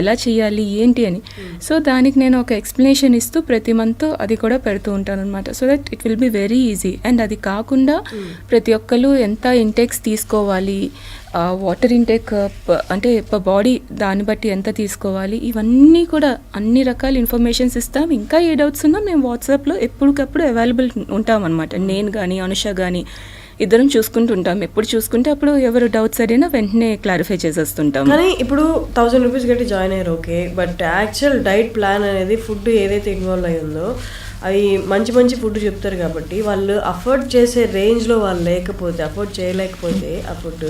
ఎలా చేయాలి ఏంటి అని. సో దానికి నేను ఒక ఎక్స్ప్లెనేషన్ ఇస్తూ ప్రతి మంత్ అది కూడా పెడుతూ ఉంటాను అనమాట. So that it will be very easy. And అది కాకుండా ప్రతి ఒక్కరు ఎంత ఇంటేక్స్ తీసుకోవాలి, వాటర్ ఇంటేక్ అంటే బాడీ దాన్ని బట్టి ఎంత తీసుకోవాలి, ఇవన్నీ కూడా అన్ని రకాల ఇన్ఫర్మేషన్స్ ఇస్తాం. ఇంకా ఏ డౌట్స్ ఉన్నా మేము వాట్సాప్లో ఎప్పటికప్పుడు అవైలబుల్ ఉంటాం అనమాట. నేను కానీ అనుష కానీ ఇద్దరం చూసుకుంటూ ఉంటాం. ఎప్పుడు చూసుకుంటే అప్పుడు ఎవరు డౌట్స్ అడిగినా వెంటనే క్లారిఫై చేసేస్తుంటాం. కానీ ఇప్పుడు 1,000 rupees కట్టి జాయిన్ అయ్యారు okay, but actual diet plan అనేది ఫుడ్ ఏదైతే ఇన్వాల్వ్ అయ్యి ఉందో అవి మంచి ఫుడ్ చెప్తారు కాబట్టి వాళ్ళు అఫోర్డ్ చేసే రేంజ్లో వాళ్ళు అఫోర్డ్ చేయలేకపోతే ఆ ఫుడ్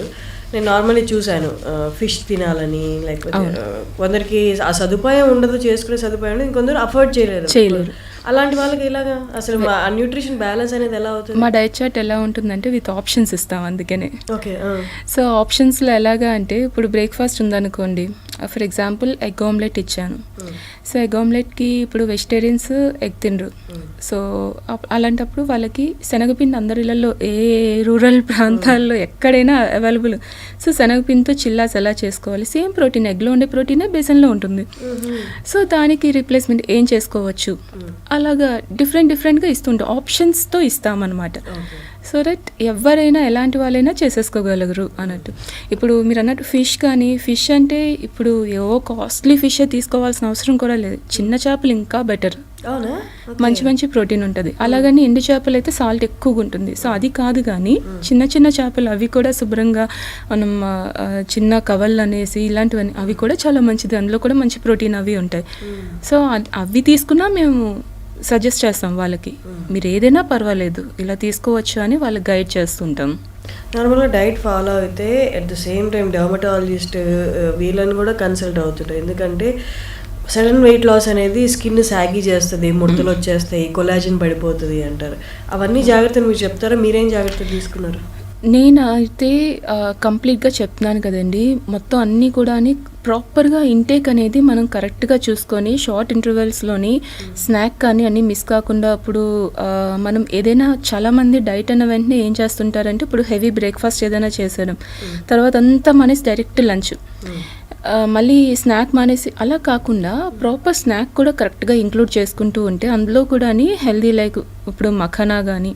నేను నార్మల్లీ చూశాను ఫిష్ తినాలని, లేకపోతే కొందరికి ఆ సదుపాయం ఉండదు, చేసుకునే సదుపాయం ఉండదు, ఇంకొందరు అఫోర్డ్ చేయలేరు. అలాంటి వాళ్ళకి ఇలాగా అసలు న్యూట్రిషన్ బ్యాలెన్స్ అనేది ఎలా అవుతుంది? మా డైట్ చార్ట్ ఎలా ఉంటుందంటే విత్ ఆప్షన్స్ ఇస్తాం అందుకనే. ఓకే. సో ఆప్షన్స్లో ఎలాగా అంటే ఇప్పుడు బ్రేక్ఫాస్ట్ ఉందనుకోండి, ఫర్ ఎగ్జాంపుల్ ఎగ్ ఆమ్లెట్ ఇచ్చాను. సో ఎగ్ ఆమ్లెట్కి ఇప్పుడు వెజిటేరియన్స్ ఎగ్ తినరు. సో అలాంటప్పుడు వాళ్ళకి శనగపిండి అందరిలలో ఏ రూరల్ ప్రాంతాల్లో ఎక్కడైనా అవైలబుల్. సో శనగపిండితో చిల్లాస్ ఎలా చేసుకోవాలి, సేమ్ ప్రోటీన్ ఎగ్లో ఉండే ప్రోటీనే బేసన్లో ఉంటుంది. సో దానికి రీప్లేస్మెంట్ ఏం చేసుకోవచ్చు, అలాగా డిఫరెంట్గా ఇస్తుంటాం, ఆప్షన్స్తో ఇస్తామన్నమాట. సో దట్ ఎవరైనా ఎలాంటి వాళ్ళైనా చేసేసుకోగలరు అన్నట్టు. ఇప్పుడు మీరు అన్నట్టు ఫిష్ అంటే ఇప్పుడు ఏవో కాస్ట్లీ ఫిష్ తీసుకోవాల్సిన అవసరం కూడా లేదు. చిన్న చేపలు ఇంకా బెటర్, మంచి ప్రోటీన్ ఉంటుంది. అలాగని ఎండు చేపలు అయితే సాల్ట్ ఎక్కువగా ఉంటుంది. సో అది కాదు, కానీ చిన్న చేపలు అవి కూడా శుభ్రంగా మనం చిన్న కవళ్ళు అనేసి ఇలాంటివన్నీ అవి కూడా చాలా మంచిది, అందులో కూడా మంచి ప్రోటీన్ అవి ఉంటాయి. సో అవి తీసుకున్నా మేము సజెస్ట్ చేస్తాం వాళ్ళకి, మీరు ఏదైనా పర్వాలేదు ఇలా తీసుకోవచ్చు అని వాళ్ళకి గైడ్ చేస్తుంటాం. నార్మల్గా డైట్ ఫాలో అయితే at the same time dermatologist వీళ్ళని కూడా కన్సల్ట్ అవుతుంటారు. ఎందుకంటే సడన్ వెయిట్ లాస్ అనేది స్కిన్ సాగి చేస్తుంది, ముడతలు వచ్చేస్తాయి, కొలాజిన్ పడిపోతుంది అంటారు. అవన్నీ జాగ్రత్తలు మీరు చెప్తారా? మీరేం జాగ్రత్తలు తీసుకున్నారు? నేను అయితే కంప్లీట్గా చెప్తున్నాను కదండి, మొత్తం అన్నీ కూడా ప్రాపర్గా ఇంటేక్ అనేది మనం కరెక్ట్గా చూసుకొని షార్ట్ ఇంటర్వెల్స్లోని స్నాక్ కానీ అన్నీ మిస్ కాకుండా. అప్పుడు మనం ఏదైనా చాలామంది డైట్ అన్న వెంటనే ఏం చేస్తుంటారంటే ఇప్పుడు హెవీ బ్రేక్ఫాస్ట్ ఏదైనా చేసేయడం, తర్వాత అంతా మానేసి డైరెక్ట్ లంచ్, మళ్ళీ స్నాక్ మానేసి అలా కాకుండా ప్రాపర్ స్నాక్ కూడా కరెక్ట్గా ఇంక్లూడ్ చేసుకుంటూ ఉంటే అందులో కూడా హెల్దీ లైక్ ఇప్పుడు మఖానా కానీ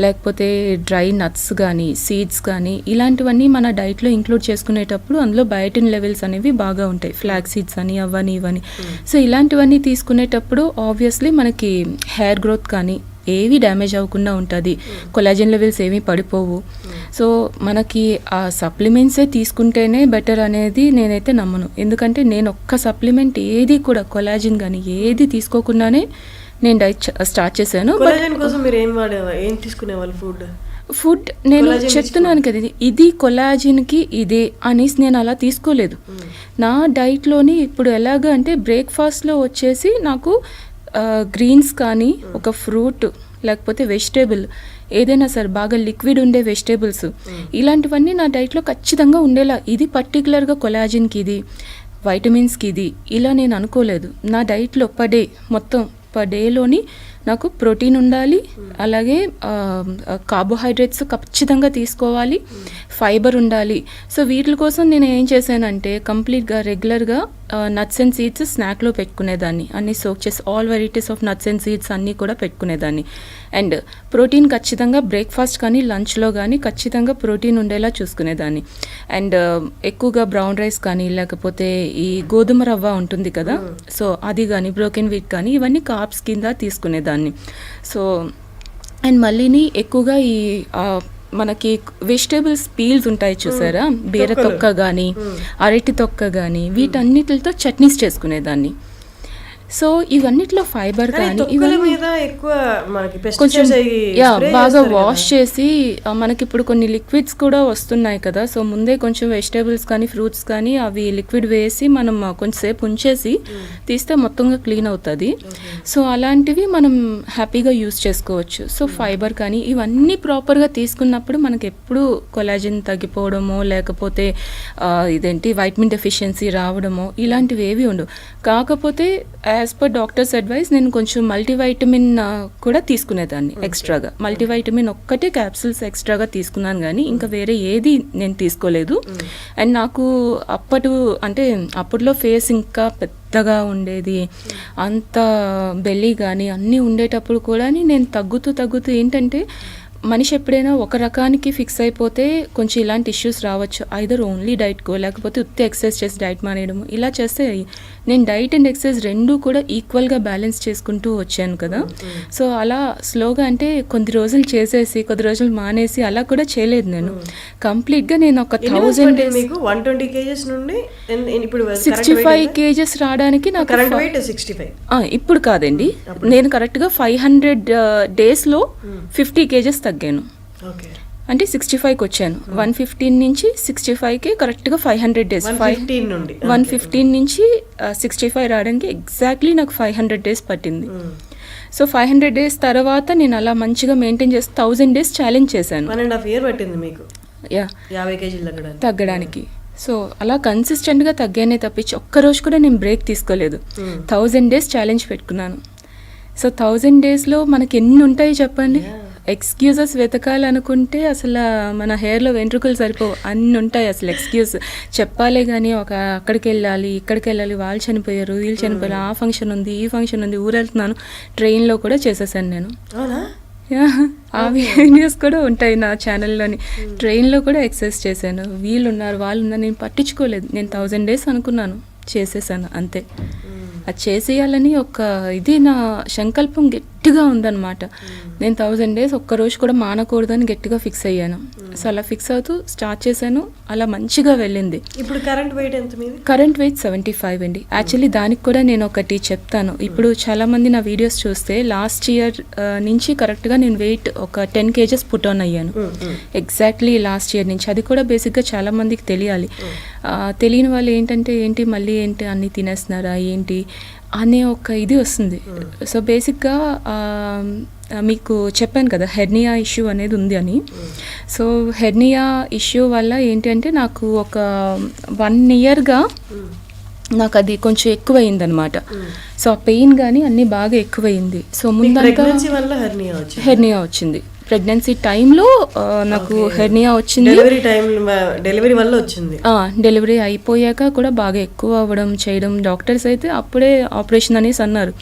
లేకపోతే డ్రై నట్స్ కానీ సీడ్స్ కానీ ఇలాంటివన్నీ మన డైట్లో ఇంక్లూడ్ చేసుకునేటప్పుడు అందులో బయోటిన్ లెవెల్స్ అనేవి బాగా ఉంటాయి. ఫ్లాక్ సీడ్స్ అని అవని ఇవని. సో ఇలాంటివన్నీ తీసుకునేటప్పుడు ఆబ్వియస్లీ మనకి హెయిర్ గ్రోత్ కానీ ఏవి డ్యామేజ్ అవ్వకుండా ఉంటుంది, కొలాజన్ లెవెల్స్ ఏమీ పడిపోవు. సో మనకి ఆ సప్లిమెంట్సే తీసుకుంటేనే బెటర్ అనేది నేనైతే నమ్మను. ఎందుకంటే నేను ఒక్క సప్లిమెంట్ ఏది కూడా కొలాజిన్ కానీ ఏది తీసుకోకుండానే నేను డైట్ స్టార్ట్ చేశాను. ఏం తీసుకునేవాళ్ళు? ఫుడ్ నేను చెప్తున్నాను కదా, ఇది కొలాజిన్కి ఇదే అనేసి నేను అలా తీసుకోలేదు. నా డైట్లోని ఇప్పుడు ఎలాగ అంటే బ్రేక్ఫాస్ట్లో వచ్చేసి నాకు గ్రీన్స్ కానీ ఒక ఫ్రూట్ లేకపోతే వెజిటేబుల్ ఏదైనా సరే బాగా లిక్విడ్ ఉండే వెజిటేబుల్స్ ఇలాంటివన్నీ నా డైట్లో ఖచ్చితంగా ఉండేలా. ఇది పర్టికులర్గా కొలాజిన్కి ఇది, వైటమిన్స్కి ఇది ఇలా నేను అనుకోలేదు. నా డైట్లో మొత్తం పర్ డేలోని నాకు ప్రోటీన్ ఉండాలి, అలాగే కార్బోహైడ్రేట్స్ ఖచ్చితంగా తీసుకోవాలి, ఫైబర్ ఉండాలి. సో వీటి కోసం నేను ఏం చేశానంటే కంప్లీట్గా రెగ్యులర్గా నట్స్ అండ్ సీడ్స్ స్నాక్లో పెట్టుకునేదాన్ని, అన్నీ సోక్ చేసి all varieties of nuts and seeds అన్నీ కూడా పెట్టుకునేదాన్ని. అండ్ ప్రోటీన్ ఖచ్చితంగా బ్రేక్ఫాస్ట్ కానీ లంచ్లో కానీ ఖచ్చితంగా ప్రోటీన్ ఉండేలా చూసుకునేదాన్ని. అండ్ ఎక్కువగా బ్రౌన్ రైస్ కానీ లేకపోతే ఈ గోధుమ రవ్వ ఉంటుంది కదా, సో అది కానీ బ్రోకెన్ వీట్ కానీ ఇవన్నీ కార్బ్స్ కింద తీసుకునేదాన్ని. సో అండ్ మళ్ళీని ఎక్కువగా ఈ మనకి వెజిటేబుల్స్ పీల్స్ ఉంటాయి చూసారా, బీర తొక్క కానీ అరటి తొక్క కానీ వీటన్నిటితో చట్నీస్ చేసుకునేదాన్ని. సో ఇవన్నిట్లో ఫైబర్ కానీ ఇవన్నీ కొంచెం బాగా వాష్ చేసి మనకి ఇప్పుడు కొన్ని లిక్విడ్స్ కూడా వస్తున్నాయి కదా, సో ముందే కొంచెం వెజిటేబుల్స్ కానీ ఫ్రూట్స్ కానీ అవి లిక్విడ్ వేసి మనం కొంచెంసేపు ఉంచేసి తీస్తే మొత్తంగా క్లీన్ అవుతుంది. సో అలాంటివి మనం హ్యాపీగా యూస్ చేసుకోవచ్చు. సో ఫైబర్ కానీ ఇవన్నీ ప్రాపర్గా తీసుకున్నప్పుడు మనకి ఎప్పుడు కొలాజిన్ తగ్గిపోవడమో లేకపోతే వైటమిన్ డెఫిషియన్సీ రావడమో ఇలాంటివి ఏవి ఉండవు. కాకపోతే యాజ్ పర్ డాక్టర్స్ అడ్వైస్ నేను కొంచెం మల్టీవైటమిన్ కూడా తీసుకునేదాన్ని ఎక్స్ట్రాగా. మల్టీవైటమిన్ ఒక్కటే క్యాప్సూల్స్ ఎక్స్ట్రాగా తీసుకున్నాను కానీ ఇంకా వేరే ఏది నేను తీసుకోలేదు. అండ్ నాకు అప్పట్లో ఫేస్ ఇంకా పెద్దగా ఉండేది, అంత బెల్లీ కానీ అన్నీ ఉండేటప్పుడు కూడా నేను తగ్గుతూ ఏంటంటే మనిషి ఎప్పుడైనా ఒక రకానికి ఫిక్స్ అయిపోతే కొంచెం ఇలాంటి ఇష్యూస్ రావచ్చు. ఐదర్ ఓన్లీ డైట్కో లేకపోతే ఉత్తి ఎక్సర్సైజ్ చేసి డైట్ మానేయడము ఇలా చేస్తే నేను డైట్ అండ్ ఎక్సర్సైజ్ రెండూ కూడా ఈక్వల్గా బ్యాలెన్స్ చేసుకుంటూ వచ్చాను కదా. సో అలా స్లోగా అంటే కొద్ది రోజులు చేసేసి కొద్ది రోజులు మానేసి అలా కూడా చేయలేదు. నేను కంప్లీట్గా నేను ఒక 120 kgs నుండి 65 kgs రావడానికి నాకు ఇప్పుడు కాదండి, నేను కరెక్ట్గా 500 daysలో 50 kgs తగ్గాను. అంటే 65కి వచ్చాను. 115 నుంచి 65కి కరెక్ట్గా 500 days. 115 నుంచి 65 రావడానికి ఎగ్జాక్ట్లీ నాకు 500 days పట్టింది. సో 500 days తర్వాత నేను అలా మంచిగా మెయింటైన్ చేసి 1000 days ఛాలెంజ్ చేశాను. 1.5 year పట్టింది మీకు యా 50 kg తగ్గడానికి. సో అలా కన్సిస్టెంట్గా తగ్గానే తప్పించి ఒక్కరోజు కూడా నేను బ్రేక్ తీసుకోలేదు. 1000 days ఛాలెంజ్ పెట్టుకున్నాను. సో 1000 daysలో మనకి ఎన్ని ఉంటాయి చెప్పండి. ఎక్స్క్యూజెస్ వెతకాలనుకుంటే అసలు మన హెయిర్లో వెంట్రుకలు సరిపోవు, అన్ని ఉంటాయి అసలు ఎక్స్క్యూజ్ చెప్పాలే కానీ. అక్కడికి వెళ్ళాలి, ఇక్కడికి వెళ్ళాలి, వాళ్ళు చనిపోయారు, వీళ్ళు చనిపోయారు, ఆ ఫంక్షన్ ఉంది, ఈ ఫంక్షన్ ఉంది, ఊరెళ్తున్నాను. ట్రైన్లో కూడా చేసేసాను నేను. ఆ వీడియోస్ కూడా ఉంటాయి నా ఛానల్లోని. ట్రైన్లో కూడా ఎక్సర్సైజ్ చేశాను. వీళ్ళు ఉన్నారు, వాళ్ళు ఉన్నారు, నేను పట్టించుకోలేదు. నేను 1000 days అనుకున్నాను, చేసేసాను అంతే. అది చేసేయాలని ఒక ఇది నా సంకల్పం గట్టిగా ఉందన్నమాట. నేను 1000 days ఒక్కరోజు కూడా మానకూడదని గట్టిగా ఫిక్స్ అయ్యాను. సో అలా ఫిక్స్ అవుతూ స్టార్ట్ చేశాను, అలా మంచిగా వెళ్ళింది. ఇప్పుడు కరెంట్ వెయిట్ ఎంత మీది? కరెంట్ వెయిట్ 75 అండి. యాక్చువల్లీ దానికి కూడా నేను ఒకటి చెప్తాను. ఇప్పుడు చాలామంది నా వీడియోస్ చూస్తే లాస్ట్ ఇయర్ నుంచి కరెక్ట్గా నేను వెయిట్ ఒక 10 kgs పుట్ ఆన్ అయ్యాను ఎగ్జాక్ట్లీ లాస్ట్ ఇయర్ నుంచి. అది కూడా బేసిక్గా చాలామందికి తెలియాలి. తెలియని వాళ్ళు ఏంటి మళ్ళీ ఏంటి అన్నీ తినేస్తున్నారా ఏంటి అనే ఒక ఇది వస్తుంది. సో బేసిక్గా మీకు చెప్పాను కదా హెర్నియా ఇష్యూ అనేది ఉంది అని. సో హెర్నియా ఇష్యూ వల్ల ఏంటి అంటే నాకు ఒక 1 yearగా నాకు అది కొంచెం ఎక్కువైంది అనమాట. సో ఆ పెయిన్ కానీ అన్నీ బాగా ఎక్కువైంది. సో ముందంతా హెర్నియా వచ్చింది. ప్రెగ్నెన్సీ టైంలో నాకు హెర్నియా వచ్చింది. డెలివరీ వల్ల వచ్చింది. డెలివరీ అయిపోయాక కూడా బాగా ఎక్కువ అవ్వడం చేయడం. డాక్టర్స్ అయితే అప్పుడే ఆపరేషన్ అనేసి అన్నారు.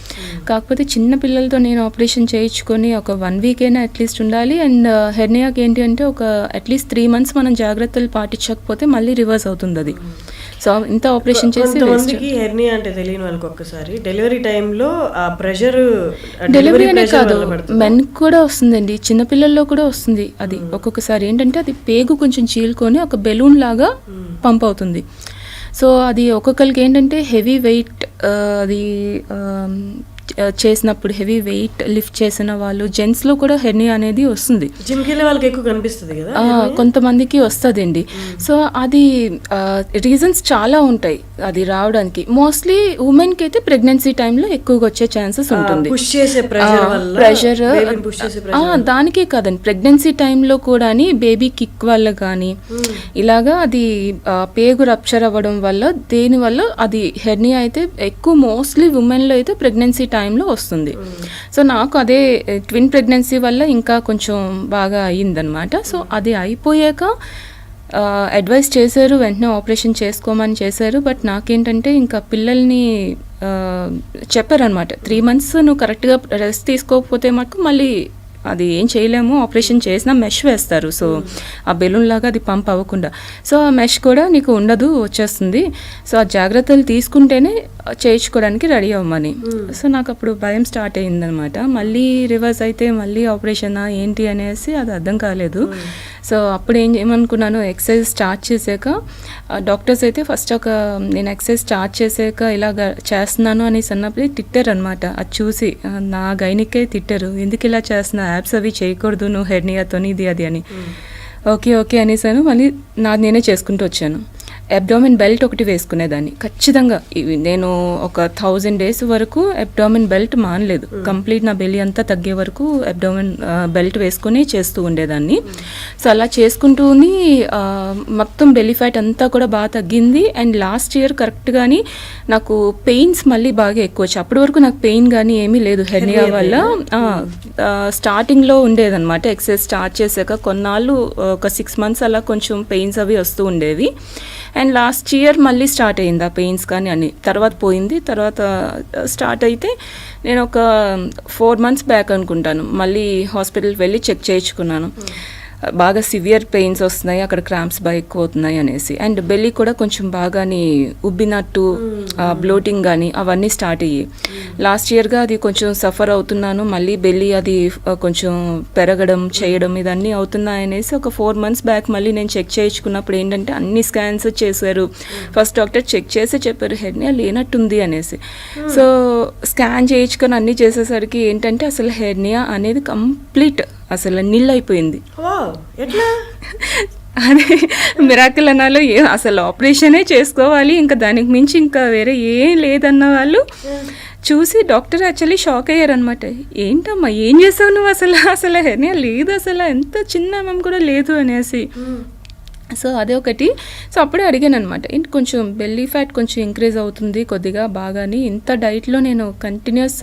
కాకపోతే చిన్న పిల్లలతో నేను ఆపరేషన్ చేయించుకొని ఒక 1 week అయినా అట్లీస్ట్ ఉండాలి. అండ్ హెర్నియాకి ఏంటి అంటే ఒక అట్లీస్ట్ 3 months మనం జాగ్రత్తలు పాటించకపోతే మళ్ళీ రివర్స్ అవుతుంది అది. సో ఇంత ఆపరేషన్ చేసి హెర్నియా అంటే తెలియని వాళ్ళకి ఒక్కసారి డెలివరీ టైంలో ఆ ప్రెషర్, డెలివరీ అనే కాదు మెన్ కూడా వస్తుందండి, చిన్నపిల్లల్లో కూడా వస్తుంది. అది ఒక్కొక్కసారి ఏంటంటే అది పేగు కొంచెం చీల్కొని ఒక బెలూన్ లాగా పంప్ అవుతుంది. సో అది ఒక్కొక్కరికి ఏంటంటే హెవీ వెయిట్ అది చేసినప్పుడు హెవీ వెయిట్ లిఫ్ట్ చేసిన వాళ్ళు జెంట్స్లో కూడా హెర్నియా అనేది వస్తుంది. జిమ్కి వెళ్ళే వాళ్ళకి ఎక్కువ కనిపిస్తుంది కదా, కొంతమందికి వస్తుందండి. సో అది రీజన్స్ చాలా ఉంటాయి అది రావడానికి. మోస్ట్లీ ఉమెన్కి అయితే ప్రెగ్నెన్సీ టైంలో ఎక్కువగా వచ్చే ఛాన్సెస్ ఉంటుంది. ప్రెషర్ దానికే కాదండి, ప్రెగ్నెన్సీ టైంలో కూడా బేబీ కిక్ వల్ల కానీ ఇలాగా అది పేగు రప్చర్ అవ్వడం వల్ల దేనివల్ల అది హెర్నియా అయితే ఎక్కువ మోస్ట్లీ ఉమెన్లో అయితే ప్రెగ్నెన్సీ టైంలో వస్తుంది. సో నాకు అదే ట్విన్ ప్రెగ్నెన్సీ వల్ల ఇంకా కొంచెం బాగా అయ్యిందనమాట. సో అది అయిపోయాక అడ్వైస్ చేశారు, వెంటనే ఆపరేషన్ చేసుకోమని చేశారు. బట్ నాకేంటంటే ఇంకా పిల్లల్ని చెప్పారనమాట 3 months నువ్వు కరెక్ట్గా రెస్ట్ తీసుకోకపోతే మాకు మళ్ళీ అది ఏం చేయలేము, ఆపరేషన్ చేసినా మెష్ వేస్తారు. సో ఆ బెలూన్ లాగా అది పంప్ అవ్వకుండా. సో ఆ మెష్ కూడా నీకు ఉండదు, వచ్చేస్తుంది. సో ఆ జాగ్రత్తలు తీసుకుంటేనే చేయించుకోవడానికి రెడీ అవ్వమని. సో నాకు అప్పుడు భయం స్టార్ట్ అయ్యిందనమాట. మళ్ళీ రివర్స్ అయితే మళ్ళీ ఆపరేషనా ఏంటి అనేసి అది అర్థం కాలేదు. సో అప్పుడు ఏమనుకున్నాను, ఎక్సర్సైజ్ స్టార్ట్ చేశాక డాక్టర్స్ అయితే ఫస్ట్ నేను ఎక్సర్సైజ్ స్టార్ట్ చేశాక ఇలాగ చేస్తున్నాను అనేసి అన్నప్పుడు తిట్టారు అనమాట. అది చూసి నా గైనికే తిట్టారు, ఎందుకు ఇలా చేస్తున్నా, యాప్స్ అవి చేయకూడదు నువ్వు హెర్నియాతో ఇది అది అని. ఓకే అనేసాను. మళ్ళీ నేనే చేసుకుంటూ వచ్చాను. అబ్డామిన్ బెల్ట్ ఒకటి వేసుకునేదాన్ని ఖచ్చితంగా. నేను ఒక 1000 days వరకు అబ్డామిన్ బెల్ట్ మానలేదు. కంప్లీట్ నా బెల్లి అంతా తగ్గే వరకు అబ్డామిన్ బెల్ట్ వేసుకొని చేస్తూ ఉండేదాన్ని. సో అలా చేసుకుంటూ మొత్తం బెల్లి ఫ్యాట్ అంతా కూడా బాగా తగ్గింది. అండ్ లాస్ట్ ఇయర్ కరెక్ట్గాని నాకు పెయిన్స్ మళ్ళీ బాగా ఎక్కువ వచ్చాయి. అప్పటి వరకు నాకు పెయిన్ కానీ ఏమీ లేదు హెర్నియా వల్ల. స్టార్టింగ్లో ఉండేదన్నమాట. ఎక్సర్సైజ్ స్టార్ట్ చేశాక కొన్నాళ్ళు ఒక 6 months అలా కొంచెం పెయిన్స్ అవి వస్తూ ఉండేవి. అండ్ లాస్ట్ ఇయర్ మళ్ళీ స్టార్ట్ అయింది ఆ పెయిన్స్ కానీ అన్ని. తర్వాత పోయింది. తర్వాత స్టార్ట్ అయితే నేను ఒక 4 months బ్యాక్ అనుకుంటాను మళ్ళీ హాస్పిటల్కి వెళ్ళి చెక్ చేయించుకున్నాను. బాగా సివియర్ పెయిన్స్ వస్తున్నాయి, అక్కడ క్రాంప్స్ బాగా ఎక్కువ అవుతున్నాయి అనేసి. అండ్ బెల్లీ కూడా కొంచెం బాగాని ఉబ్బినట్టు బ్లోటింగ్ కానీ అవన్నీ స్టార్ట్ అయ్యాయి. లాస్ట్ ఇయర్గా అది కొంచెం సఫర్ అవుతున్నాను. మళ్ళీ బెల్లీ అది కొంచెం పెరగడం చేయడం ఇదన్నీ అవుతున్నాయి అనేసి ఒక 4 months బ్యాక్ మళ్ళీ నేను చెక్ చేయించుకున్నప్పుడు ఏంటంటే అన్ని స్కాన్స్ చేశారు. ఫస్ట్ డాక్టర్ చెక్ చేసి చెప్పారు హెర్నియా లేనట్టుంది అనేసి. సో స్కాన్ చేయించుకొని అన్నీ చేసేసరికి ఏంటంటే అసలు హెర్నియా అనేది కంప్లీట్ అసలు నిల్ అయిపోయింది. అదే మిరాకిల్ అనాలో అసలు ఆపరేషనే చేసుకోవాలి, ఇంకా దానికి మించి ఇంకా వేరే ఏం లేదన్న వాళ్ళు చూసి డాక్టర్ యాక్చువల్లీ షాక్ అయ్యారనమాట. ఏంటమ్మా ఏం చేసావు నువ్వు, అసలు హెర్నియా లేదు, అసలు ఎంత చిన్న ఎంఎం కూడా లేదు అనేసి. సో అదే ఒకటి. సో అప్పుడే అడిగాను అనమాట, ఏంటి కొంచెం బెల్లీ ఫ్యాట్ కొంచెం ఇంక్రీజ్ అవుతుంది కొద్దిగా బాగాని, ఇంత డైట్లో నేను కంటిన్యూస్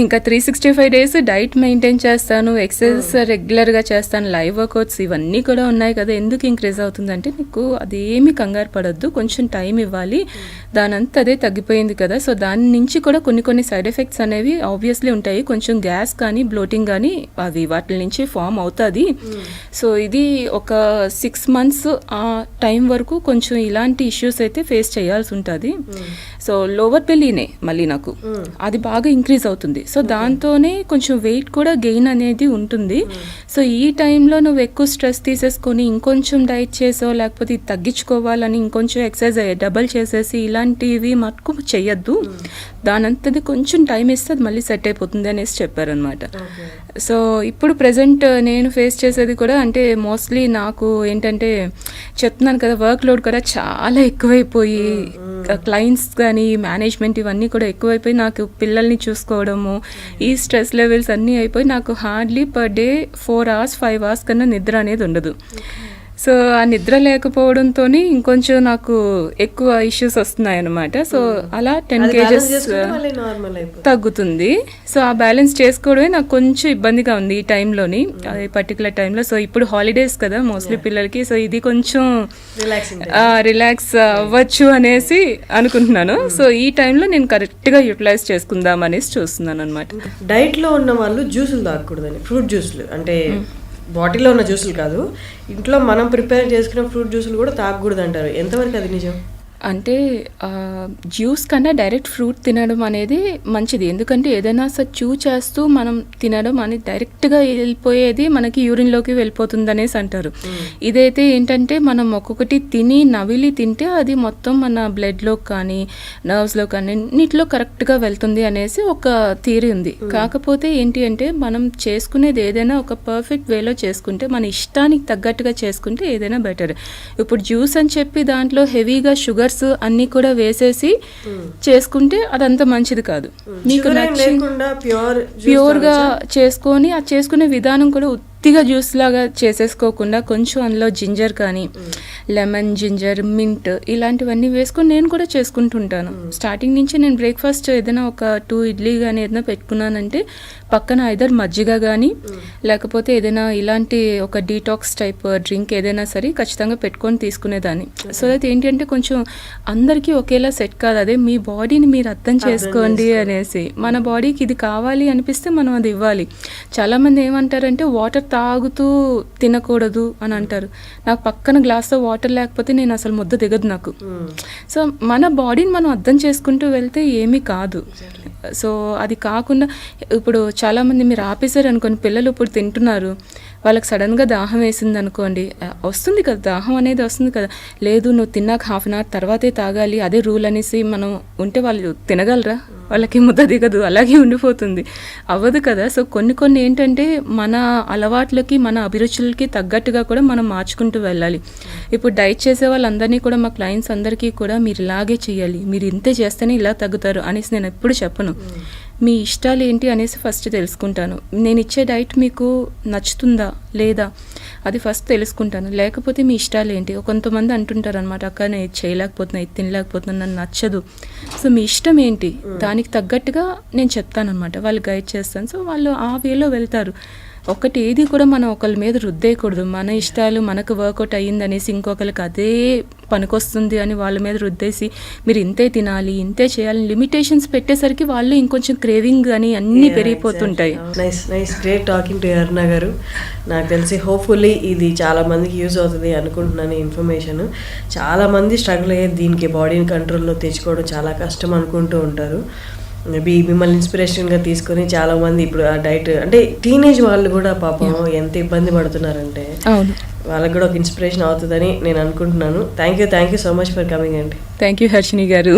ఇంకా 365 days డైట్ మెయింటైన్ చేస్తాను, ఎక్సర్సైజ్ రెగ్యులర్గా చేస్తాను, లైవ్ వర్కౌట్స్ ఇవన్నీ కూడా ఉన్నాయి కదా, ఎందుకు ఇంక్రీజ్ అవుతుందంటే నీకు అదేమి కంగారు పడద్దు, కొంచెం టైం ఇవ్వాలి, దానంతా అదే తగ్గిపోయింది కదా. సో దాని నుంచి కూడా కొన్ని సైడ్ ఎఫెక్ట్స్ అనేవి ఆబ్వియస్లీ ఉంటాయి, కొంచెం గ్యాస్ కానీ బ్లోటింగ్ కానీ అవి వాటి నుంచి ఫామ్ అవుతుంది. సో ఇది ఒక 6 months ఆ టైం వరకు కొంచెం ఇలాంటి ఇష్యూస్ అయితే ఫేస్ చేయాల్సి ఉంటుంది. సో లోవర్ బెల్లీనే మళ్ళీ నాకు అది బాగా ఇంక్రీజ్ అవుతుంది. సో దాంతోనే కొంచెం వెయిట్ కూడా గెయిన్ అనేది ఉంటుంది. సో ఈ టైంలో నువ్వు ఎక్కువ స్ట్రెస్ తీసేసుకొని ఇంకొంచెం డైట్ చేసో లేకపోతే ఇది తగ్గించుకోవాలని ఇంకొంచెం ఎక్సర్సైజ్ డబల్ చేసేసి ఇలాంటివి మటుకు చెయ్యొద్దు, దానంతది కొంచెం టైం ఇస్తే అది మళ్ళీ సెట్ అయిపోతుంది అనేసి చెప్పారనమాట. సో ఇప్పుడు ప్రజెంట్ నేను ఫేస్ చేసేది కూడా అంటే మోస్ట్లీ నాకు ఏంటంటే చెప్తున్నాను కదా, వర్క్ లోడ్ కూడా చాలా ఎక్కువైపోయి క్లయింట్స్ కానీ మేనేజ్మెంట్ ఇవన్నీ కూడా ఎక్కువైపోయి నాకు పిల్లల్ని చూసుకోవడము ఈ స్ట్రెస్ లెవెల్స్ అన్నీ అయిపోయి నాకు hardly per day 4 hours 5 hours కన్నా నిద్ర అనేది ఉండదు. సో ఆ నిద్ర లేకపోవడంతో ఇంకొంచెం నాకు ఎక్కువ ఇష్యూస్ వస్తున్నాయి అనమాట. సో అలా 10 kgs తగ్గుతుంది. సో ఆ బ్యాలెన్స్ చేసుకోవడమే నాకు కొంచెం ఇబ్బందిగా ఉంది ఈ టైంలోని, అది పర్టికులర్ టైంలో. సో ఇప్పుడు హాలిడేస్ కదా మోస్ట్లీ పిల్లలకి, సో ఇది కొంచెం రిలాక్స్ అవ్వచ్చు అనేసి అనుకుంటున్నాను. సో ఈ టైంలో నేను కరెక్ట్గా యూటిలైజ్ చేసుకుందాం అనేసి చూస్తున్నాను అనమాట. డైట్లో ఉన్న వాళ్ళు జ్యూసులు తాగకూడదని, ఫ్రూట్ జ్యూసులు అంటే బాటిల్లో ఉన్న జ్యూసులు కాదు, ఇంట్లో మనం ప్రిపేర్ చేసుకున్న ఫ్రూట్ జ్యూసులు కూడా తాగకూడదు అంటారు, ఎంతవరకు అది నిజం? అంటే జ్యూస్ కన్నా డైరెక్ట్ ఫ్రూట్ తినడం అనేది మంచిది, ఎందుకంటే ఏదైనా చూ చేస్తూ మనం తినడం అనేది డైరెక్ట్గా వెళ్ళిపోయేది మనకి యూరిన్లోకి వెళ్ళిపోతుంది అనేసి అంటారు. ఇదైతే ఏంటంటే మనం ఒక్కొక్కటి తిని నవిలి తింటే అది మొత్తం మన బ్లడ్లో కానీ నర్వ్స్లో కానీ అన్నిటిలో కరెక్ట్గా వెళ్తుంది అనేసి ఒక థియరీ ఉంది. కాకపోతే ఏంటి అంటే మనం చేసుకునేది ఏదైనా ఒక పర్ఫెక్ట్ వేలో చేసుకుంటే, మన ఇష్టానికి తగ్గట్టుగా చేసుకుంటే ఏదైనా బెటర్. ఇప్పుడు జ్యూస్ అని చెప్పి దాంట్లో హెవీగా షుగర్స్ అన్ని కూడా వేసేసి చేసుకుంటే అదంతా మంచిది కాదు. మీకు ప్యూర్గా చేసుకొని ఆ చేసుకునే విధానం కూడా ఉత్తిగా జ్యూస్ లాగా చేసేసుకోకుండా కొంచెం అందులో జింజర్ కానీ లెమన్, జింజర్, మింట్ ఇలాంటివన్నీ వేసుకొని నేను కూడా చేసుకుంటుంటాను. స్టార్టింగ్ నుంచి నేను బ్రేక్ఫాస్ట్ ఏదైనా ఒక 2 ఇడ్లీ కానీ ఏదైనా పెట్టుకున్నానంటే పక్కన ఐదర్ మజ్జిగ కానీ లేకపోతే ఏదైనా ఇలాంటి ఒక డీటాక్స్ టైప్ డ్రింక్ ఏదైనా సరే ఖచ్చితంగా పెట్టుకొని తీసుకునేదాన్ని. సో దట్ ఏంటి అంటే కొంచెం అందరికీ ఒకేలా సెట్ కాదు, అదే మీ బాడీని మీరు అర్థం చేసుకోండి అనేసి. మన బాడీకి ఇది కావాలి అనిపిస్తే మనం అది ఇవ్వాలి. చాలామంది ఏమంటారంటే వాటర్ తాగుతూ తినకూడదు అని అంటారు. నాకు పక్కన గ్లాస్తో వాటర్ లేకపోతే నేను అసలు ముద్ద దిగదు నాకు. సో మన బాడీని మనం అర్థం చేసుకుంటూ వెళ్తే ఏమీ కాదు. సో అది కాకుండా ఇప్పుడు చాలామంది మీరు ఆపేశారు అనుకోండి, పిల్లలు ఇప్పుడు తింటున్నారు, వాళ్ళకి సడన్గా దాహం వేసింది అనుకోండి, వస్తుంది కదా దాహం అనేది వస్తుంది కదా, లేదు నువ్వు తిన్నాక 1/2 hour తర్వాతే తాగాలి అదే రూల్ అనేసి మనం ఉంటే వాళ్ళు తినగలరా? వాళ్ళకి ముద్ద దిగదు, అలాగే ఉండిపోతుంది, అవ్వదు కదా. సో కొన్ని ఏంటంటే మన అలవాట్లకి మన అభిరుచులకి తగ్గట్టుగా కూడా మనం మార్చుకుంటూ వెళ్ళాలి. ఇప్పుడు డైట్ చేసే వాళ్ళందరినీ కూడా మా క్లయింట్స్ అందరికీ కూడా మీరు ఇలాగే చేయాలి, మీరు ఇంతే చేస్తేనే ఇలా తగ్గుతారు అనేసి నేను ఎప్పుడు చెప్పను. మీ ఇష్టాలు ఏంటి అనేసి ఫస్ట్ తెలుసుకుంటాను. నేను ఇచ్చే డైట్ మీకు నచ్చుతుందా లేదా అది ఫస్ట్ తెలుసుకుంటాను. లేకపోతే మీ ఇష్టాలు ఏంటి, కొంతమంది అంటుంటారు అనమాట, అక్క నేను ఇది చేయలేకపోతున్నా, ఇది తినలేకపోతున్నా, నన్ను నచ్చదు. సో మీ ఇష్టం ఏంటి దానికి తగ్గట్టుగా నేను చెప్తాను అనమాట, వాళ్ళు గైడ్ చేస్తాను. సో వాళ్ళు ఆ వేలో వెళ్తారు. ఒకటి ఏది కూడా మనం ఒకరి మీద రుద్దేయకూడదు. మన ఇష్టాలు మనకు వర్కౌట్ అయ్యిందనేసి ఇంకొకరికి అదే పనికొస్తుంది అని వాళ్ళ మీద రుద్దేసి మీరు ఇంతే తినాలి ఇంతే చేయాలి లిమిటేషన్స్ పెట్టేసరికి వాళ్ళు ఇంకొంచెం క్రేవింగ్ అని అన్నీ పెరిగిపోతుంటాయి. నైస్ గ్రేట్ టాకింగ్ టు అరుణ గారు. నాకు తెలిసి హోప్ఫుల్లీ ఇది చాలా మందికి యూజ్ అవుతుంది అనుకుంటున్నాను. ఇన్ఫర్మేషన్ చాలామంది స్ట్రగుల్ అయ్యే దీనికి బాడీని కంట్రోల్లో తెచ్చుకోవడం చాలా కష్టం అనుకుంటూ ఉంటారు. మేబీ మిమ్మల్ని ఇన్స్పిరేషన్గా తీసుకొని చాలామంది ఇప్పుడు ఆ డైట్ అంటే టీనేజ్ వాళ్ళు కూడా పాపం ఎంత ఇబ్బంది పడుతున్నారంటే వాళ్ళకి కూడా ఒక ఇన్స్పిరేషన్ అవుతుందని నేను అనుకుంటున్నాను. Thank you so much for coming అండి. థ్యాంక్ యూ హర్షిని గారు.